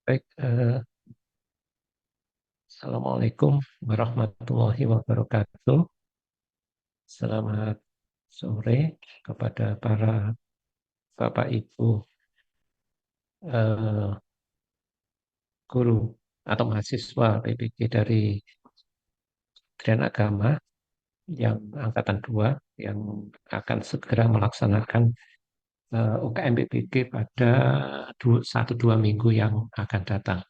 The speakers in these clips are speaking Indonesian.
Baik, Assalamualaikum warahmatullahi wabarakatuh. Selamat sore kepada para Bapak Ibu eh, guru atau mahasiswa PPG dari Kementerian Agama yang angkatan 2 yang akan segera melaksanakan UKM PPG pada 1-2 minggu yang akan datang.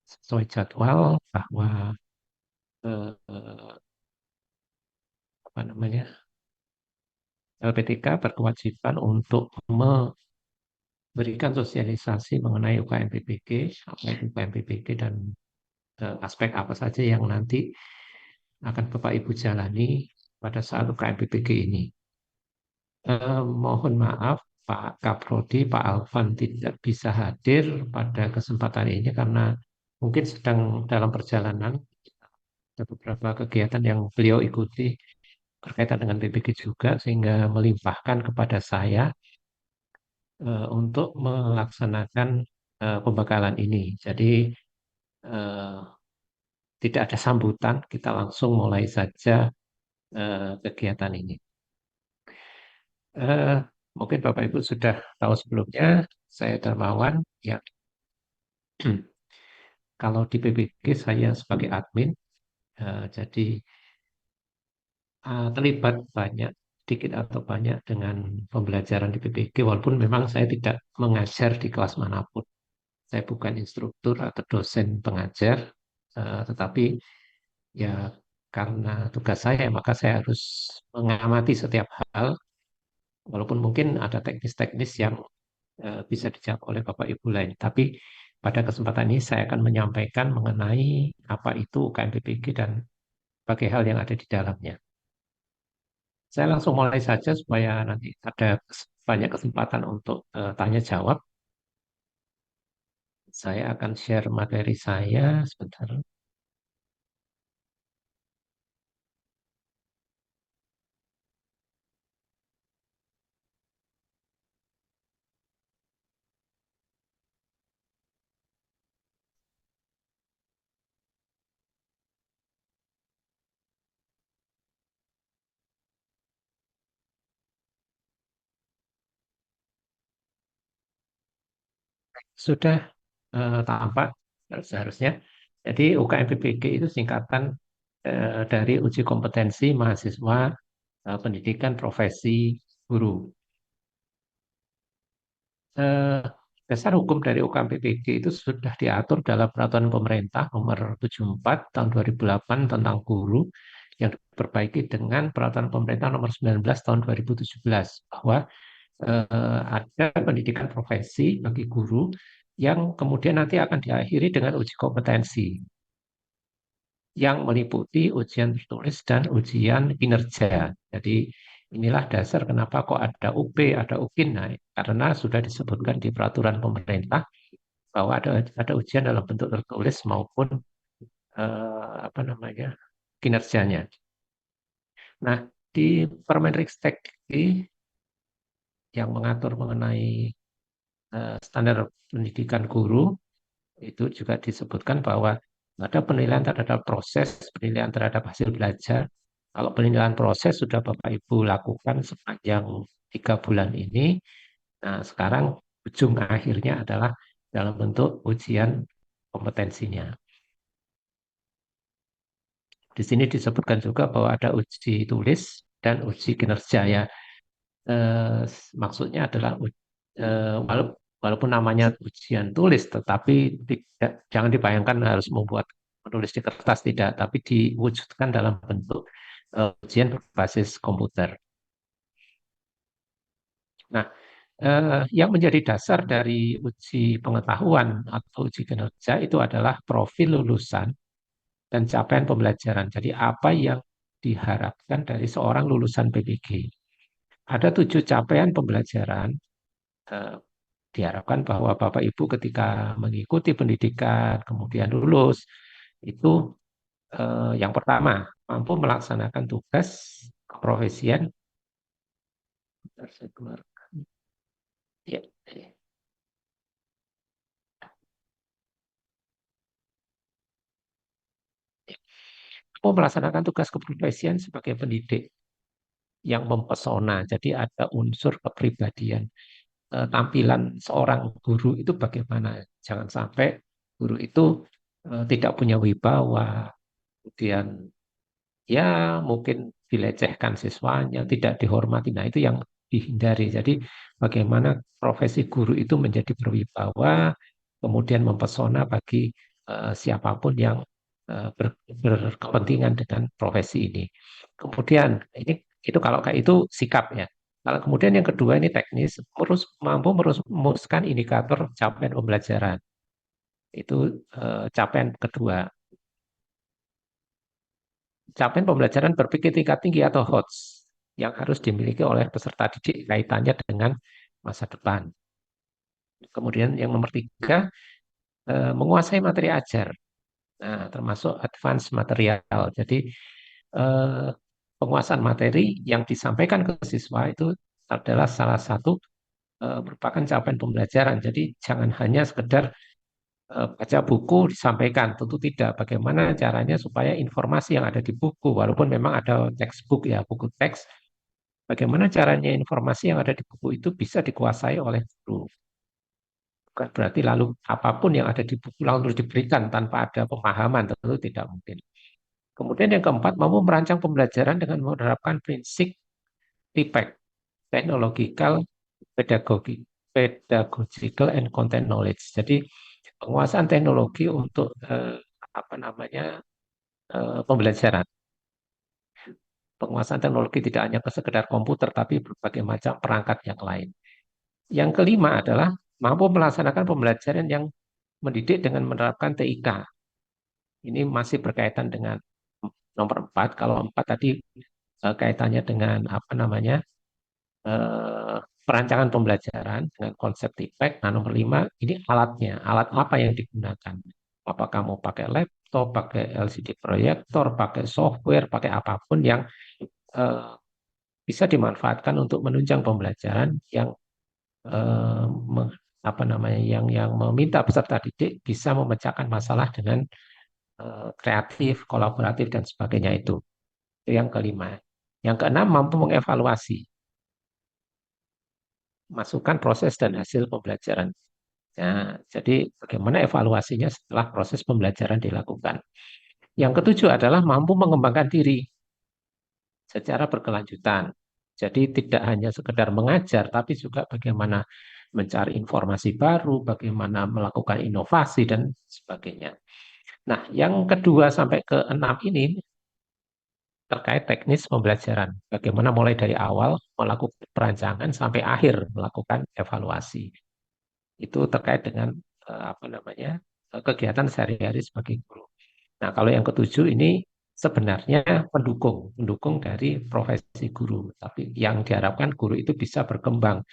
Sesuai jadwal bahwa eh, apa namanya LPTK berkewajiban untuk berikan sosialisasi mengenai UKM PPG, apa itu UKM PPG dan aspek apa saja yang nanti akan Bapak Ibu jalani pada saat UKM PPG ini. Mohon maaf Pak Kaprodi, Pak Alvan tidak bisa hadir pada kesempatan ini karena mungkin sedang dalam perjalanan. Ada beberapa kegiatan yang beliau ikuti berkaitan dengan PPG juga sehingga melimpahkan kepada saya untuk melaksanakan pembekalan ini. Jadi eh, tidak ada sambutan, kita langsung mulai saja kegiatan ini. Eh, Mungkin Bapak Ibu sudah tahu sebelumnya, saya Darmawan, ya. Kalau di PPG saya sebagai admin, jadi terlibat banyak, sedikit atau banyak dengan pembelajaran di PPG, walaupun memang saya tidak mengajar di kelas manapun. Saya bukan instruktur atau dosen pengajar, tetapi ya karena tugas saya, maka saya harus mengamati setiap hal, walaupun mungkin ada teknis-teknis yang bisa dijawab oleh Bapak Ibu lain. Tapi pada kesempatan ini saya akan menyampaikan mengenai apa itu UKM PPG dan bagai hal yang ada di dalamnya. Saya langsung mulai saja supaya nanti ada banyak kesempatan untuk tanya jawab. Saya akan share materi saya sebentar. Sudah tampak seharusnya. Jadi UKM PPG itu singkatan dari uji kompetensi mahasiswa pendidikan profesi guru. Eh, Dasar hukum dari UKM PPG itu sudah diatur dalam Peraturan Pemerintah Nomor 74 Tahun 2008 tentang guru yang diperbaiki dengan Peraturan Pemerintah Nomor 19 Tahun 2017 bahwa ada pendidikan profesi bagi guru yang kemudian nanti akan diakhiri dengan uji kompetensi yang meliputi ujian tertulis dan ujian kinerja. Jadi inilah dasar kenapa kok ada UP, ada UKIN. Nah, karena sudah disebutkan di peraturan pemerintah bahwa ada ujian dalam bentuk tertulis maupun apa namanya kinerjanya. Nah, di Permenristek yang mengatur mengenai standar pendidikan guru itu juga disebutkan bahwa ada penilaian terhadap proses, penilaian terhadap hasil belajar. Kalau penilaian proses sudah Bapak Ibu lakukan sepanjang 3 bulan ini, nah sekarang ujung akhirnya adalah dalam bentuk ujian kompetensinya. Di sini disebutkan juga bahwa ada uji tulis dan uji kinerja ya. Eh, Maksudnya adalah walaupun namanya ujian tulis, tetapi jangan dibayangkan harus menulis di kertas tidak, tapi diwujudkan dalam bentuk ujian berbasis komputer. Nah, yang menjadi dasar dari uji pengetahuan atau uji kinerja itu adalah profil lulusan dan capaian pembelajaran. Jadi apa yang diharapkan dari seorang lulusan PPG. Ada 7 capaian pembelajaran eh, diharapkan bahwa Bapak Ibu ketika mengikuti pendidikan kemudian lulus itu yang pertama mampu melaksanakan tugas keprofesian. Bentar, saya keluar. Ya, mau melaksanakan tugas keprofesian sebagai pendidik yang mempesona. Jadi ada unsur kepribadian. Tampilan seorang guru itu bagaimana? Jangan sampai guru itu tidak punya wibawa, kemudian ya mungkin dilecehkan siswanya, tidak dihormati. Nah, itu yang dihindari. Jadi bagaimana profesi guru itu menjadi berwibawa, kemudian mempesona bagi siapapun yang berkepentingan dengan profesi ini. Kemudian ini itu kalau kayak itu sikap ya. Kalau kemudian yang kedua ini teknis, mampu merumuskan indikator capaian pembelajaran. Itu capaian kedua. Capaian pembelajaran berpikir tingkat tinggi atau HOTS yang harus dimiliki oleh peserta didik kaitannya dengan masa depan. Kemudian yang nomor tiga, menguasai materi ajar. Nah, termasuk advance material. Jadi eh, penguasaan materi yang disampaikan ke siswa itu adalah salah satu merupakan capaian pembelajaran. Jadi jangan hanya sekedar baca buku disampaikan, tentu tidak. Bagaimana caranya supaya informasi yang ada di buku, walaupun memang ada textbook ya, buku teks, bagaimana caranya informasi yang ada di buku itu bisa dikuasai oleh guru. Bukan berarti lalu apapun yang ada di buku lalu diberikan tanpa ada pemahaman, tentu tidak mungkin. Kemudian yang keempat, mampu merancang pembelajaran dengan menerapkan prinsip TPEC, Technological, Pedagogical and Content Knowledge. Jadi penguasaan teknologi untuk apa namanya pembelajaran. Penguasaan teknologi tidak hanya ke sekedar komputer, tapi berbagai macam perangkat yang lain. Yang kelima adalah mampu melaksanakan pembelajaran yang mendidik dengan menerapkan TIK. Ini masih berkaitan dengan nomor 4. Kalau 4 tadi kaitannya dengan apa namanya eh, perancangan pembelajaran dengan konsep TIPEC. Nah, nomor 5 ini alatnya. Alat apa yang digunakan? Apakah mau pakai laptop, pakai LCD proyektor, pakai software, pakai apapun yang eh, bisa dimanfaatkan untuk menunjang pembelajaran yang eh, apa namanya yang meminta peserta didik bisa memecahkan masalah dengan kreatif, kolaboratif dan sebagainya itu. Itu yang kelima. Yang keenam mampu mengevaluasi masukan proses dan hasil pembelajaran. Nah, jadi bagaimana evaluasinya setelah proses pembelajaran dilakukan. Yang ketujuh adalah mampu mengembangkan diri secara berkelanjutan. Jadi tidak hanya sekedar mengajar, tapi juga bagaimana mencari informasi baru, bagaimana melakukan inovasi, dan sebagainya. Nah, yang kedua sampai ke enam ini terkait teknis pembelajaran. Bagaimana mulai dari awal melakukan perancangan sampai akhir melakukan evaluasi. Itu terkait dengan apa namanya kegiatan sehari-hari sebagai guru. Nah, kalau yang ketujuh ini sebenarnya pendukung dari profesi guru. Tapi yang diharapkan guru itu bisa berkembang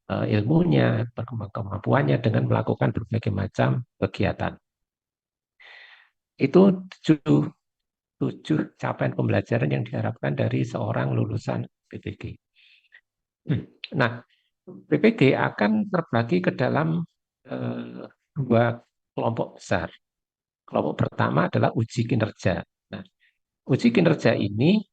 ilmunya, berkembang kemampuannya dengan melakukan berbagai macam kegiatan. Itu tujuh capaian pembelajaran yang diharapkan dari seorang lulusan PPG. Nah, PPG akan terbagi ke dalam dua kelompok besar. Kelompok pertama adalah uji kinerja. Nah, uji kinerja ini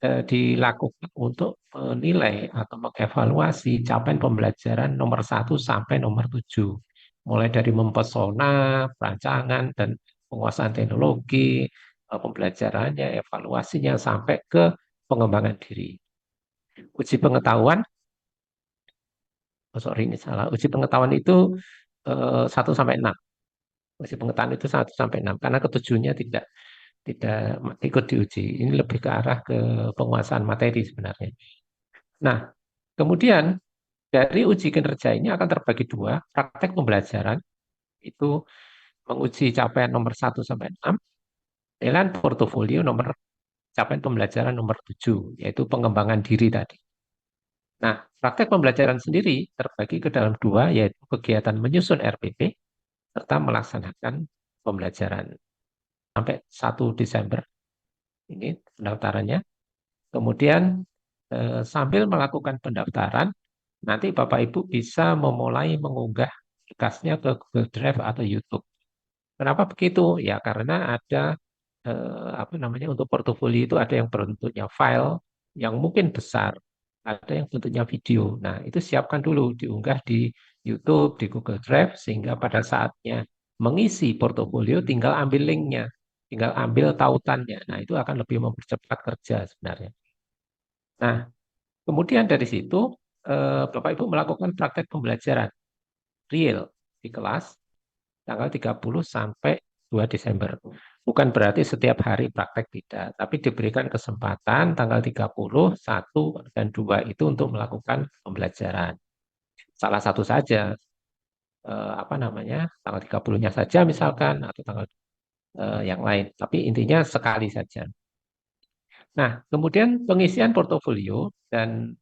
dilakukan untuk menilai atau mengevaluasi capaian pembelajaran nomor 1 sampai nomor 7. Mulai dari mempesona, perancangan, dan penguasaan teknologi, pembelajarannya, evaluasinya, sampai ke pengembangan diri. Uji pengetahuan, oh sorry ini salah, uji pengetahuan itu 1 sampai 6. Uji pengetahuan itu 1 sampai 6, karena ketujuhnya tidak tidak ikut diuji. Ini lebih ke arah ke penguasaan materi sebenarnya. Nah, kemudian dari uji kinerja ini akan terbagi dua, praktek pembelajaran itu menguji capaian nomor 1 sampai 6, dan portofolio nomor capaian pembelajaran nomor 7, yaitu pengembangan diri tadi. Nah, praktek pembelajaran sendiri terbagi ke dalam dua, yaitu kegiatan menyusun RPP serta melaksanakan pembelajaran. Sampai 1 Desember ini pendaftarannya. Kemudian sambil melakukan pendaftaran, nanti Bapak Ibu bisa memulai mengunggah berkasnya ke Google Drive atau YouTube. Kenapa begitu? Ya karena ada apa namanya untuk portofolio itu ada yang bentuknya file yang mungkin besar, ada yang bentuknya video. Nah, itu siapkan dulu, diunggah di YouTube, di Google Drive, sehingga pada saatnya mengisi portofolio tinggal ambil linknya, tinggal ambil tautannya. Nah, itu akan lebih mempercepat kerja sebenarnya. Nah, kemudian dari situ Bapak Ibu melakukan praktek pembelajaran real di kelas tanggal 30 sampai 2 Desember. Bukan berarti setiap hari praktek tidak, tapi diberikan kesempatan tanggal 30, 1, dan 2 itu untuk melakukan pembelajaran. Salah satu saja, apa namanya, tanggal 30-nya saja misalkan, atau tanggal yang lain. Tapi intinya sekali saja. Nah, kemudian pengisian portofolio dan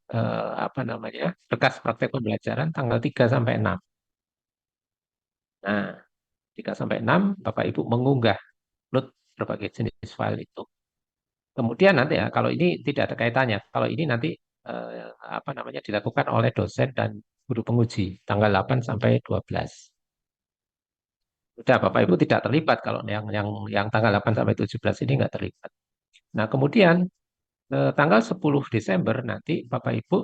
apa namanya, berkas praktek pembelajaran tanggal 3 sampai 6. Nah, 3 sampai 6 Bapak Ibu mengunggah upload berbagai jenis file itu. Kemudian nanti ya, kalau ini tidak ada kaitannya, kalau ini nanti apa namanya dilakukan oleh dosen dan guru penguji tanggal 8 sampai 12. Sudah Bapak Ibu tidak terlibat kalau yang tanggal 8 sampai 17 ini nggak terlibat. Nah, kemudian tanggal 10 Desember nanti Bapak Ibu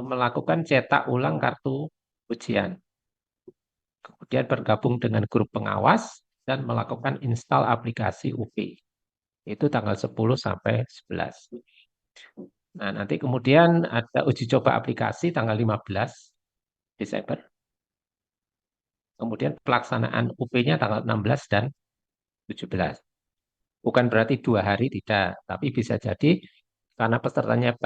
melakukan cetak ulang kartu ujian. Kemudian bergabung dengan grup pengawas dan melakukan install aplikasi UP. Itu tanggal 10 sampai 11. Nah, nanti kemudian ada uji coba aplikasi tanggal 15 Desember. Kemudian pelaksanaan UP-nya tanggal 16 dan 17. Bukan berarti 2 hari tidak, tapi bisa jadi karena pesertanya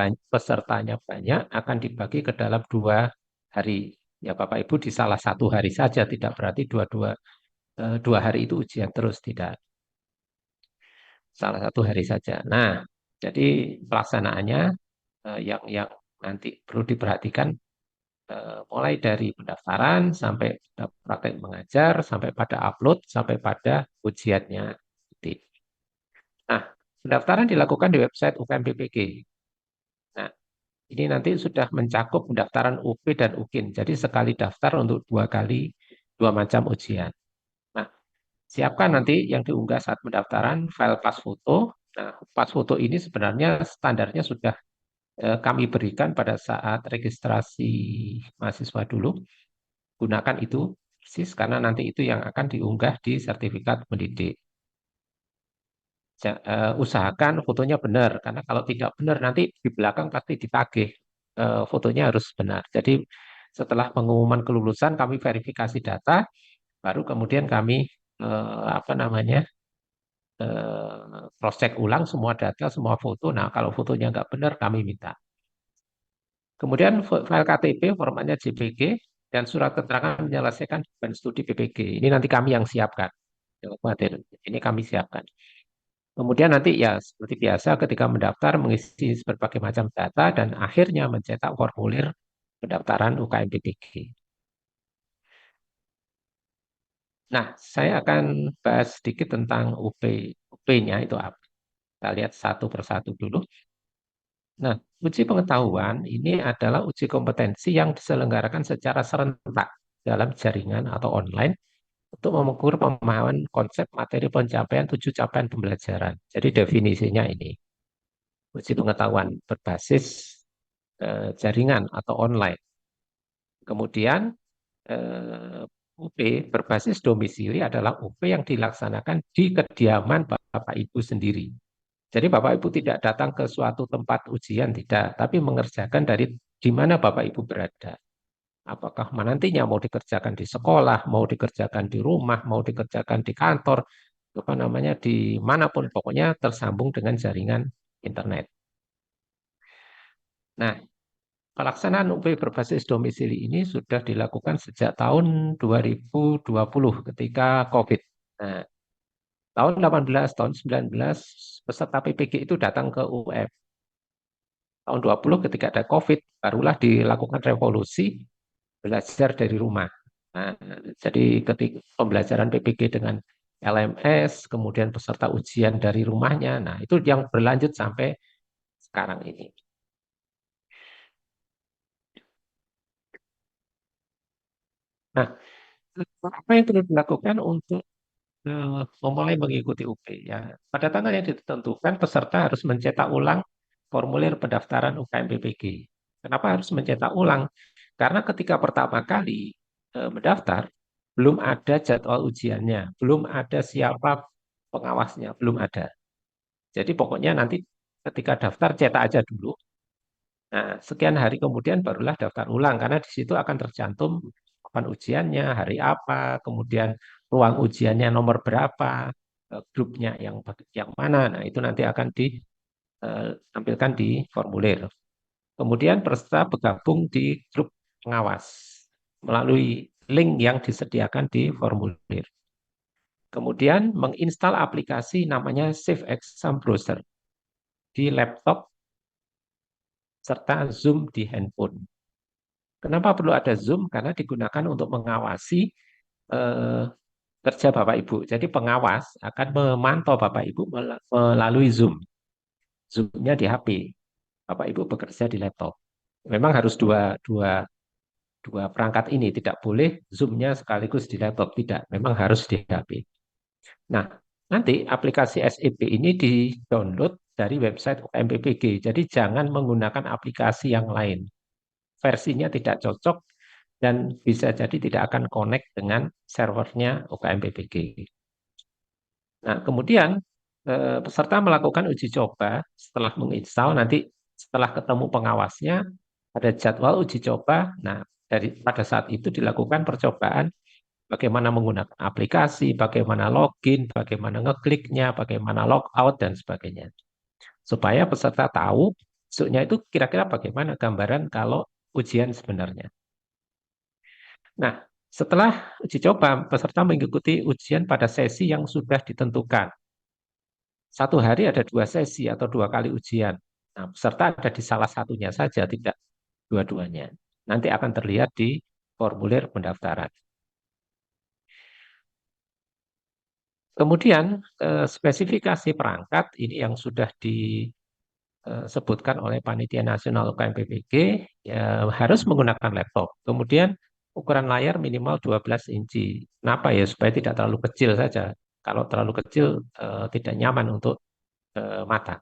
banyak akan dibagi ke dalam 2 hari. Ya Bapak Ibu di salah satu hari saja, tidak berarti dua hari itu ujian terus tidak. Salah satu hari saja. Nah, jadi pelaksanaannya yang nanti perlu diperhatikan mulai dari pendaftaran sampai praktek mengajar, sampai pada upload, sampai pada ujiannya. Nah, pendaftaran dilakukan di website UKM BPG. Nah, ini nanti sudah mencakup pendaftaran UP dan UKIN. Jadi sekali daftar untuk 2 kali, 2 macam ujian. Nah, siapkan nanti yang diunggah saat pendaftaran file pas foto. Nah, pas foto ini sebenarnya standarnya sudah kami berikan pada saat registrasi mahasiswa dulu. Gunakan itu persis karena nanti itu yang akan diunggah di sertifikat pendidik. Usahakan fotonya benar karena kalau tidak benar nanti di belakang pasti ditagih. Fotonya harus benar. Jadi setelah pengumuman kelulusan kami verifikasi data, baru kemudian kami apa namanya cross check ulang semua data, semua foto. Nah kalau fotonya nggak benar kami minta. Kemudian file KTP formatnya JPG dan surat keterangan menyelesaikan beban studi PPG. Ini nanti kami yang siapkan. Jangan khawatir, ini kami siapkan. Kemudian nanti ya seperti biasa ketika mendaftar mengisi berbagai macam data dan akhirnya mencetak formulir pendaftaran UKM PPG. Nah, saya akan bahas sedikit tentang UP. UP-nya itu apa? Kita lihat satu persatu dulu. Nah, uji pengetahuan ini adalah uji kompetensi yang diselenggarakan secara serentak dalam jaringan atau online untuk mengukur pemahaman konsep materi pencapaian 7 capaian pembelajaran. Jadi definisinya ini, uji pengetahuan berbasis jaringan atau online. Kemudian UP berbasis domisili adalah UP yang dilaksanakan di kediaman Bapak Ibu sendiri. Jadi Bapak Ibu tidak datang ke suatu tempat ujian, tidak, tapi mengerjakan dari di mana Bapak Ibu berada. Apakah nantinya mau dikerjakan di sekolah, mau dikerjakan di rumah, mau dikerjakan di kantor, apa namanya, di manapun, pokoknya tersambung dengan jaringan internet. Nah, pelaksanaan UP berbasis domisili ini sudah dilakukan sejak tahun 2020 ketika COVID. Nah, tahun 18, tahun 19, peserta PPG itu datang ke UM. Tahun 20 ketika ada COVID, barulah dilakukan revolusi belajar dari rumah. Nah, jadi ketika pembelajaran PPG dengan LMS, kemudian peserta ujian dari rumahnya, nah itu yang berlanjut sampai sekarang ini. Nah, apa yang perlu dilakukan untuk memulai mengikuti UP ya. Pada tanggal yang ditentukan, peserta harus mencetak ulang formulir pendaftaran UKM PPG. Kenapa harus mencetak ulang? Karena ketika pertama kali mendaftar, belum ada jadwal ujiannya, belum ada siapa pengawasnya, belum ada. Jadi pokoknya nanti ketika daftar cetak aja dulu. Nah, sekian hari kemudian barulah daftar ulang karena di situ akan tercantum kapan ujiannya, hari apa, kemudian ruang ujiannya nomor berapa, grupnya yang mana. Nah, itu nanti akan ditampilkan di formulir. Kemudian peserta bergabung di grup pengawas melalui link yang disediakan di formulir. Kemudian menginstal aplikasi namanya Safe Exam Browser di laptop serta Zoom di handphone. Kenapa perlu ada Zoom? Karena digunakan untuk mengawasi eh, kerja Bapak Ibu. Jadi pengawas akan memantau Bapak Ibu melalui Zoom. Zoom-nya di HP. Bapak Ibu bekerja di laptop. Memang harus dua perangkat ini. Tidak boleh Zoom-nya sekaligus di laptop. Tidak. Memang harus di HP. Nah, nanti aplikasi SEP ini di-download dari website UMPPG. Jadi jangan menggunakan aplikasi yang lain. Versinya tidak cocok dan bisa jadi tidak akan connect dengan servernya UKM PPG. Nah, kemudian peserta melakukan uji coba setelah menginstal, nanti setelah ketemu pengawasnya, ada jadwal uji coba. Nah, pada saat itu dilakukan percobaan bagaimana menggunakan aplikasi, bagaimana login, bagaimana ngekliknya, bagaimana logout, dan sebagainya. Supaya peserta tahu besoknya itu kira-kira bagaimana gambaran kalau ujian sebenarnya. Nah, setelah uji coba, peserta mengikuti ujian pada sesi yang sudah ditentukan. Satu hari ada 2 sesi atau 2 kali ujian. Nah, peserta ada di salah satunya saja, tidak dua-duanya. Nanti akan terlihat di formulir pendaftaran. Kemudian, spesifikasi perangkat ini yang sudah disebutkan oleh Panitia Nasional UKM PPG ya, harus menggunakan laptop. Kemudian, ukuran layar minimal 12 inci. Kenapa ya? Supaya tidak terlalu kecil saja. Kalau terlalu kecil, tidak nyaman untuk mata.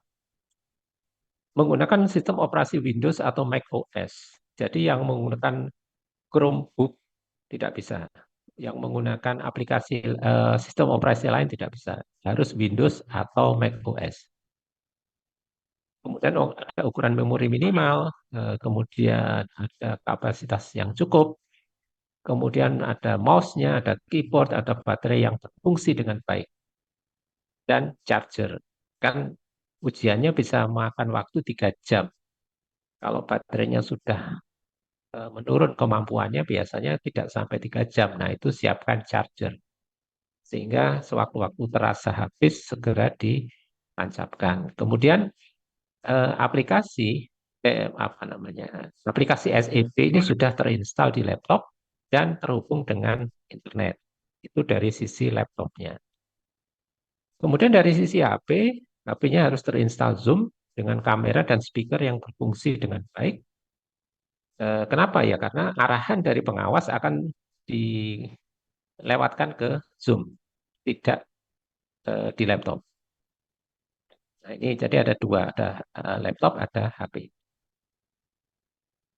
Menggunakan sistem operasi Windows atau Mac OS. Jadi yang menggunakan Chromebook tidak bisa. Yang menggunakan aplikasi sistem operasi lain tidak bisa. Harus Windows atau Mac OS. Kemudian ada ukuran memori minimal, kemudian ada kapasitas yang cukup, kemudian ada mouse-nya, ada keyboard, ada baterai yang berfungsi dengan baik, dan charger. Kan ujiannya bisa makan waktu 3 jam. Kalau baterainya sudah menurun kemampuannya biasanya tidak sampai 3 jam. Nah, itu siapkan charger. Sehingga sewaktu-waktu terasa habis, segera ditancapkan. Kemudian aplikasi apa namanya? Aplikasi SEP ini sudah terinstall di laptop dan terhubung dengan internet. Itu dari sisi laptopnya. Kemudian dari sisi HP, HP-nya harus terinstall Zoom dengan kamera dan speaker yang berfungsi dengan baik. Kenapa ya? Karena arahan dari pengawas akan dilewatkan ke Zoom, tidak di laptop. Nah, ini jadi ada dua, ada laptop, ada HP.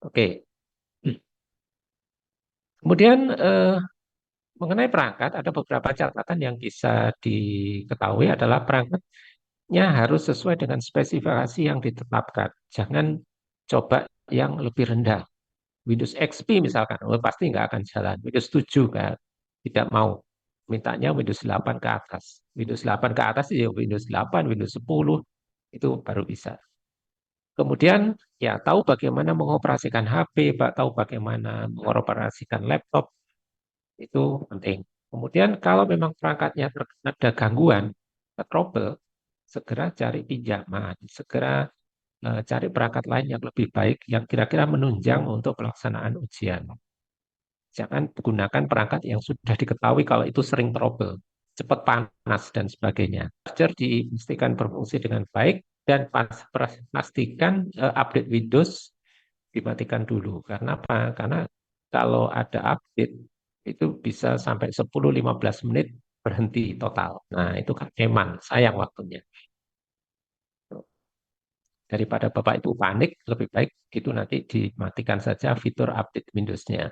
Oke. Kemudian mengenai perangkat, ada beberapa catatan yang bisa diketahui adalah perangkatnya harus sesuai dengan spesifikasi yang ditetapkan. Jangan coba yang lebih rendah. Windows XP misalkan, pasti nggak akan jalan. Windows 7 kan, tidak mau. Mintanya Windows 8 ke atas. Windows 8 ke atas ya Windows 8, Windows 10, itu baru bisa. Kemudian ya tahu bagaimana mengoperasikan HP, tahu bagaimana mengoperasikan laptop, itu penting. Kemudian kalau memang perangkatnya ada gangguan, trouble, segera cari pinjaman, segera cari perangkat lain yang lebih baik, yang kira-kira menunjang untuk pelaksanaan ujian. Jangan gunakan perangkat yang sudah diketahui kalau itu sering trouble, cepat panas dan sebagainya. Charger dipastikan berfungsi dengan baik dan pastikan update Windows dimatikan dulu. Karena apa? Karena kalau ada update itu bisa sampai 10-15 menit berhenti total. Nah, itu kan memang sayang waktunya. Daripada Bapak Ibu panik, lebih baik itu nanti dimatikan saja fitur update Windows-nya.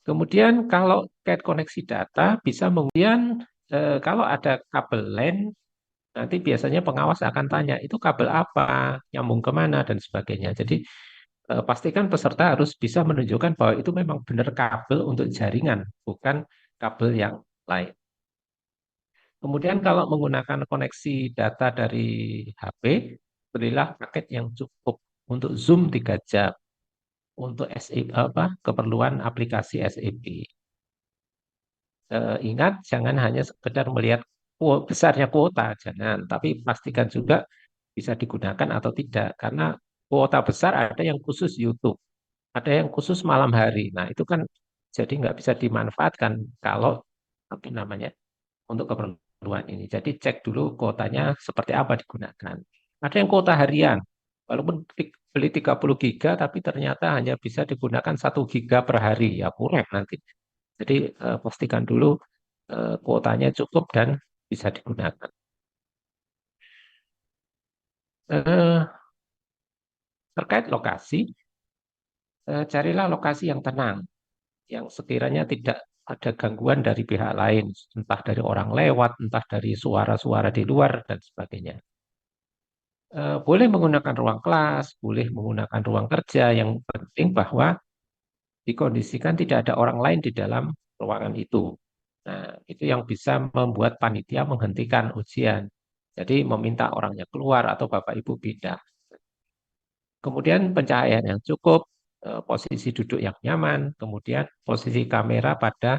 Kemudian kalau terkait koneksi data, bisa kemudian kalau ada kabel LAN, nanti biasanya pengawas akan tanya, itu kabel apa, nyambung kemana, dan sebagainya. Jadi pastikan peserta harus bisa menunjukkan bahwa itu memang benar kabel untuk jaringan, bukan kabel yang lain. Kemudian kalau menggunakan koneksi data dari HP, berilah paket yang cukup untuk Zoom 3 jam, untuk SEP, keperluan aplikasi SEP. Ingat, jangan hanya sekedar melihat besarnya kuota, jangan. Tapi pastikan juga bisa digunakan atau tidak. Karena kuota besar ada yang khusus YouTube, ada yang khusus malam hari. Nah, itu kan jadi nggak bisa dimanfaatkan kalau apa namanya untuk keperluan ini. Jadi cek dulu kuotanya seperti apa digunakan. Ada yang kuota harian, walaupun beli 30 giga, tapi ternyata hanya bisa digunakan 1 giga per hari. Ya kurang nanti. Jadi pastikan dulu kuotanya cukup dan bisa digunakan. Eh, Terkait lokasi, carilah lokasi yang tenang, yang sekiranya tidak ada gangguan dari pihak lain, entah dari orang lewat, entah dari suara-suara di luar, dan sebagainya. Boleh menggunakan ruang kelas, boleh menggunakan ruang kerja, yang penting bahwa dikondisikan tidak ada orang lain di dalam ruangan itu. Nah, itu yang bisa membuat panitia menghentikan ujian. Jadi meminta orangnya keluar atau Bapak Ibu pindah. Kemudian pencahayaan yang cukup, posisi duduk yang nyaman, kemudian posisi kamera pada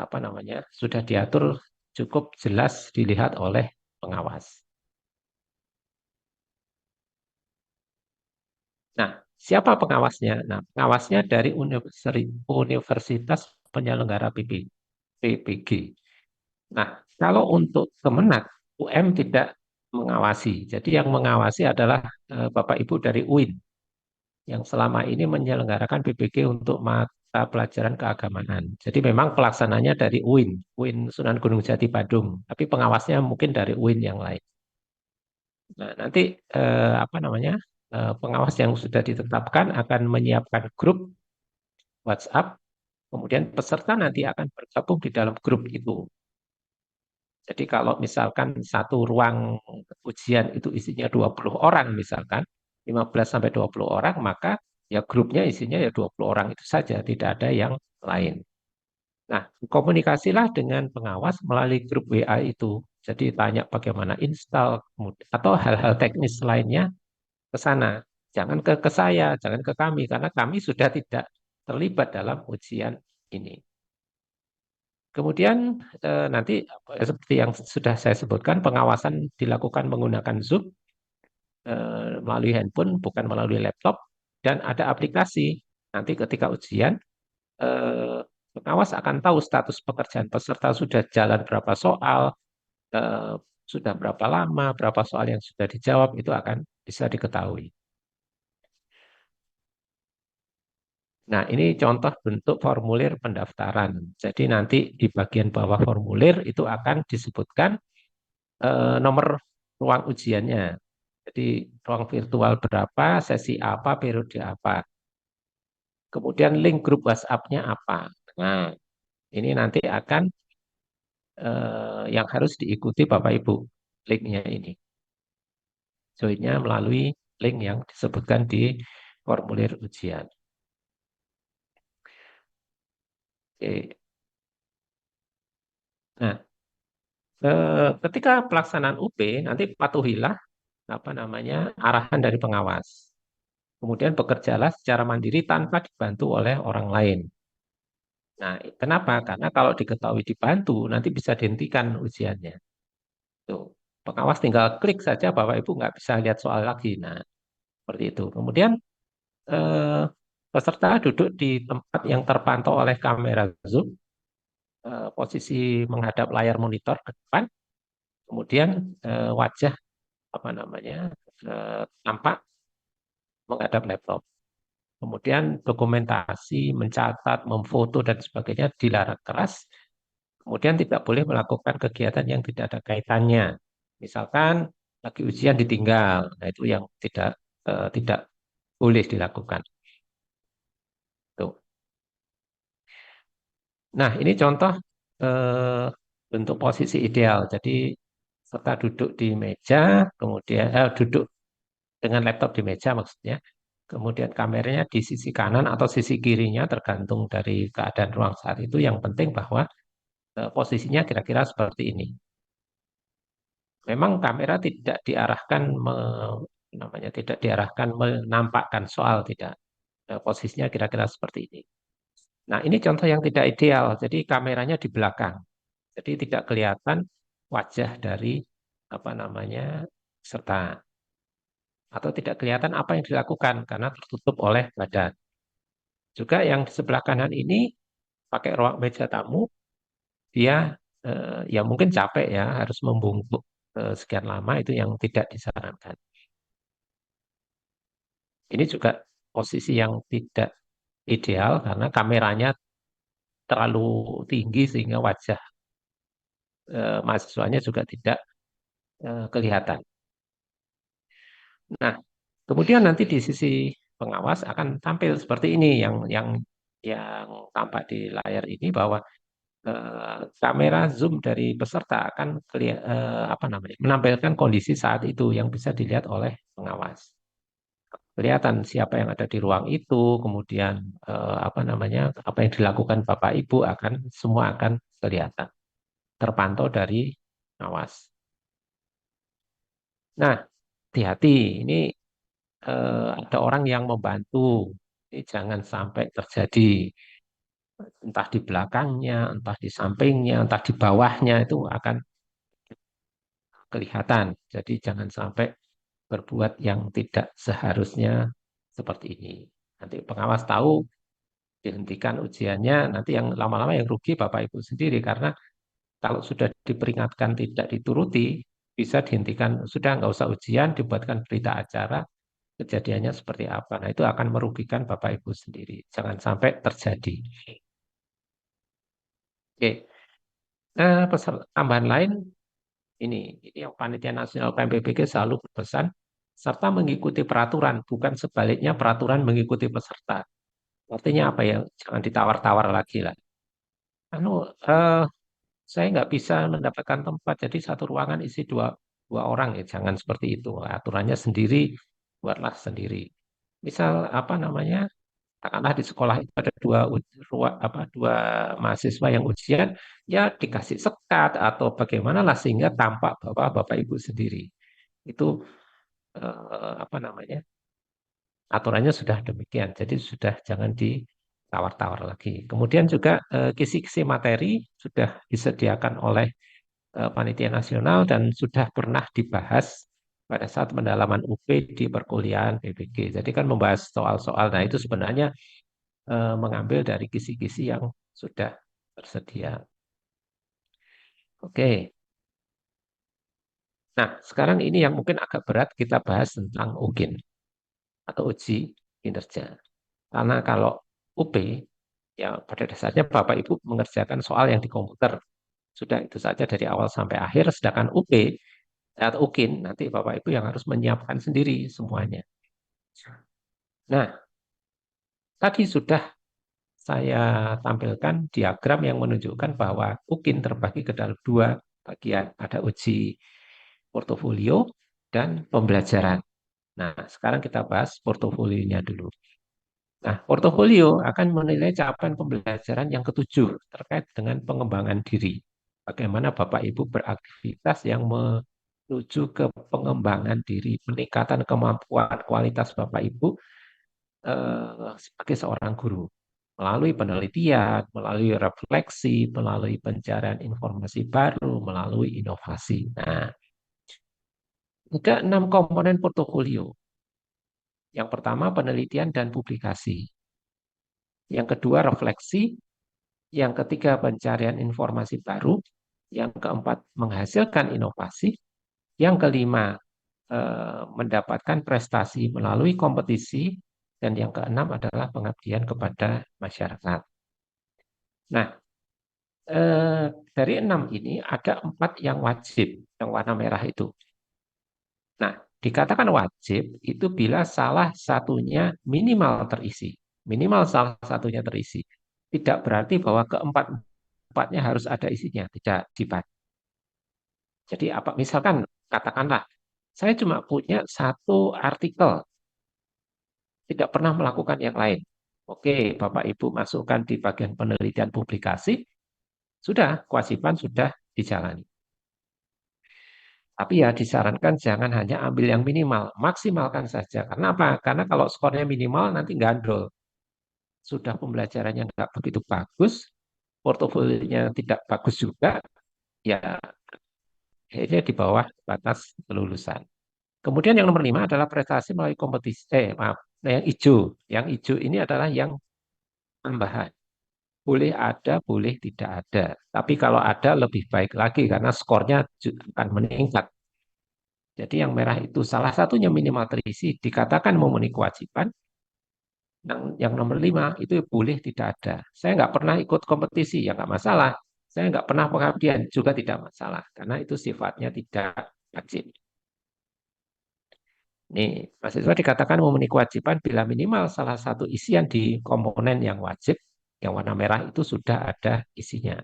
apa namanya sudah diatur cukup jelas dilihat oleh pengawas. Nah, siapa pengawasnya? Nah, pengawasnya dari Universitas Penyelenggara PPG. Nah, kalau untuk Kemenak, UM tidak mengawasi. Jadi yang mengawasi adalah Bapak Ibu dari UIN yang selama ini menyelenggarakan PPG untuk mata pelajaran keagamaan. Jadi memang pelaksananya dari UIN, UIN Sunan Gunung Jati Badung, tapi pengawasnya mungkin dari UIN yang lain. Nah, nanti apa namanya pengawas yang sudah ditetapkan akan menyiapkan grup WhatsApp, kemudian peserta nanti akan bergabung di dalam grup itu. Jadi kalau misalkan satu ruang ujian itu isinya 20 orang misalkan, 15 sampai 20 orang, maka ya grupnya isinya ya 20 orang itu saja, tidak ada yang lain. Nah, komunikasilah dengan pengawas melalui grup WA itu. Jadi tanya bagaimana install atau hal-hal teknis lainnya ke sana. Jangan ke saya, jangan ke kami, karena kami sudah tidak terlibat dalam ujian ini. Kemudian nanti seperti yang sudah saya sebutkan, pengawasan dilakukan menggunakan Zoom melalui handphone, bukan melalui laptop, dan ada aplikasi. Nanti ketika ujian, eh, pengawas akan tahu status pekerjaan peserta sudah jalan berapa soal, eh, sudah berapa lama, berapa soal yang sudah dijawab, itu akan bisa diketahui. Nah, ini contoh bentuk formulir pendaftaran. Jadi nanti di bagian bawah formulir itu akan disebutkan nomor ruang ujiannya. Jadi ruang virtual berapa, sesi apa, periode apa. Kemudian link grup WhatsApp-nya apa. Nah, ini nanti akan yang harus diikuti Bapak Ibu linknya ini. Joinnya melalui link yang disebutkan di formulir ujian. Oke. Nah, ketika pelaksanaan UP nanti patuhilah apa namanya arahan dari pengawas. Kemudian bekerjalah secara mandiri tanpa dibantu oleh orang lain. Nah, kenapa? Karena kalau diketahui dibantu, nanti bisa dihentikan ujiannya. Tuh. Pengawas tinggal klik saja bahwa Ibu nggak bisa lihat soal lagi. Nah, seperti itu. Kemudian eh, peserta duduk di tempat yang terpantau oleh kamera Zoom, posisi menghadap layar monitor ke depan, kemudian wajah apa namanya tampak menghadap laptop. Kemudian dokumentasi, mencatat, memfoto dan sebagainya dilarang keras. Kemudian tidak boleh melakukan kegiatan yang tidak ada kaitannya. Misalkan lagi ujian ditinggal, nah itu yang tidak boleh dilakukan. Tuh. Nah, ini contoh eh, bentuk posisi ideal. Jadi serta duduk di meja, kemudian duduk dengan laptop di meja maksudnya. Kemudian kameranya di sisi kanan atau sisi kirinya tergantung dari keadaan ruang saat itu. Yang penting bahwa posisinya kira-kira seperti ini. Memang kamera tidak diarahkan namanya tidak diarahkan menampakkan soal tidak. Posisinya kira-kira seperti ini. Nah, ini contoh yang tidak ideal. Jadi kameranya di belakang. Jadi tidak kelihatan wajah dari apa namanya serta atau tidak kelihatan apa yang dilakukan karena tertutup oleh badan. Juga yang di sebelah kanan ini pakai ruang meja tamu, dia ya mungkin capek ya harus membungkuk sekian lama itu yang tidak disarankan. Ini juga posisi yang tidak ideal karena kameranya terlalu tinggi sehingga wajah mahasiswanya juga tidak kelihatan. Nah, kemudian nanti di sisi pengawas akan tampil seperti ini yang tampak di layar ini bahwa kamera zoom dari peserta akan apa namanya menampilkan kondisi saat itu yang bisa dilihat oleh pengawas. Kelihatan siapa yang ada di ruang itu, kemudian apa namanya apa yang dilakukan Bapak Ibu akan semua akan kelihatan, terpantau dari pengawas. Nah, hati-hati ini ada orang yang membantu. Ini jangan sampai terjadi entah di belakangnya, entah di sampingnya, entah di bawahnya itu akan kelihatan. Jadi jangan sampai berbuat yang tidak seharusnya seperti ini. Nanti pengawas tahu dihentikan ujiannya, nanti yang lama-lama yang rugi Bapak Ibu sendiri karena kalau sudah diperingatkan tidak dituruti bisa dihentikan, sudah nggak usah ujian, dibuatkan berita acara, kejadiannya seperti apa. Nah, itu akan merugikan Bapak Ibu sendiri. Jangan sampai terjadi. Oke. Nah, tambahan lain ini yang Panitia Nasional PMPBG selalu berpesan serta mengikuti peraturan, bukan sebaliknya peraturan mengikuti peserta. Artinya apa ya? Jangan ditawar-tawar lagi lah. Anu, saya nggak bisa mendapatkan tempat, jadi satu ruangan isi dua orang ya, jangan seperti itu. Aturannya sendiri, buatlah sendiri. Misal apa namanya? Katakanlah di sekolah itu ada dua mahasiswa yang ujian, ya dikasih sekat atau bagaimana lah sehingga tampak bahwa Bapak Ibu sendiri. Itu apa namanya? Aturannya sudah demikian. Jadi sudah jangan ditawar-tawar lagi. Kemudian juga kisi-kisi materi sudah disediakan oleh Panitia Nasional dan sudah pernah dibahas pada saat pendalaman UP di perkuliahan PBG. Jadi kan membahas soal-soal. Nah, itu sebenarnya mengambil dari kisi-kisi yang sudah tersedia. Oke. Nah, sekarang ini yang mungkin agak berat kita bahas tentang UGIN atau uji kinerja. Karena kalau UP, ya pada dasarnya Bapak Ibu mengerjakan soal yang di komputer. Sudah itu saja dari awal sampai akhir, sedangkan UP atau UGIN, nanti Bapak Ibu yang harus menyiapkan sendiri semuanya. Nah, tadi sudah saya tampilkan diagram yang menunjukkan bahwa UGIN terbagi ke dalam dua bagian. Ada uji portofolio dan pembelajaran. Nah, sekarang kita bahas portofolionya dulu. Nah, portofolio akan menilai capaian pembelajaran yang ketujuh terkait dengan pengembangan diri. Bagaimana Bapak Ibu beraktivitas yang menuju ke pengembangan diri, peningkatan kemampuan kualitas Bapak Ibu sebagai seorang guru. Melalui penelitian, melalui refleksi, melalui pencarian informasi baru, melalui inovasi. Nah, ada 6 komponen portofolio. Yang pertama penelitian dan publikasi. Yang kedua refleksi. Yang ketiga pencarian informasi baru. Yang keempat menghasilkan inovasi. Yang kelima mendapatkan prestasi melalui kompetisi. Dan yang keenam adalah pengabdian kepada masyarakat. Nah, dari 6 ini ada 4 yang wajib, yang warna merah itu. Nah, dikatakan wajib itu bila salah satunya minimal terisi. Minimal salah satunya terisi. Tidak berarti bahwa keempat-empatnya harus ada isinya. Tidak dibatasi. Jadi apa? Misalkan katakanlah, saya cuma punya satu artikel, tidak pernah melakukan yang lain. Oke, Bapak Ibu masukkan di bagian penelitian publikasi, sudah, kewajiban sudah dijalani. Tapi ya disarankan jangan hanya ambil yang minimal, maksimalkan saja. Karena apa? Karena kalau skornya minimal nanti gandol. Sudah pembelajarannya nggak begitu bagus, portofolionya tidak bagus juga, ya akhirnya di bawah batas kelulusan. Kemudian yang nomor 5 adalah prestasi melalui kompetisi. Maaf, nah, yang hijau. Yang hijau ini adalah yang tambahan. Boleh ada, boleh tidak ada. Tapi kalau ada lebih baik lagi karena skornya akan meningkat. Jadi yang merah itu salah satunya minimal terisi, dikatakan memenuhi kewajiban. Yang nomor 5 itu boleh tidak ada. Saya nggak pernah ikut kompetisi, ya nggak masalah. Saya nggak pernah pengabdian, juga tidak masalah. Karena itu sifatnya tidak wajib. Nih, mahasiswa dikatakan memenuhi kewajiban bila minimal salah satu isian di komponen yang wajib, yang warna merah itu sudah ada isinya.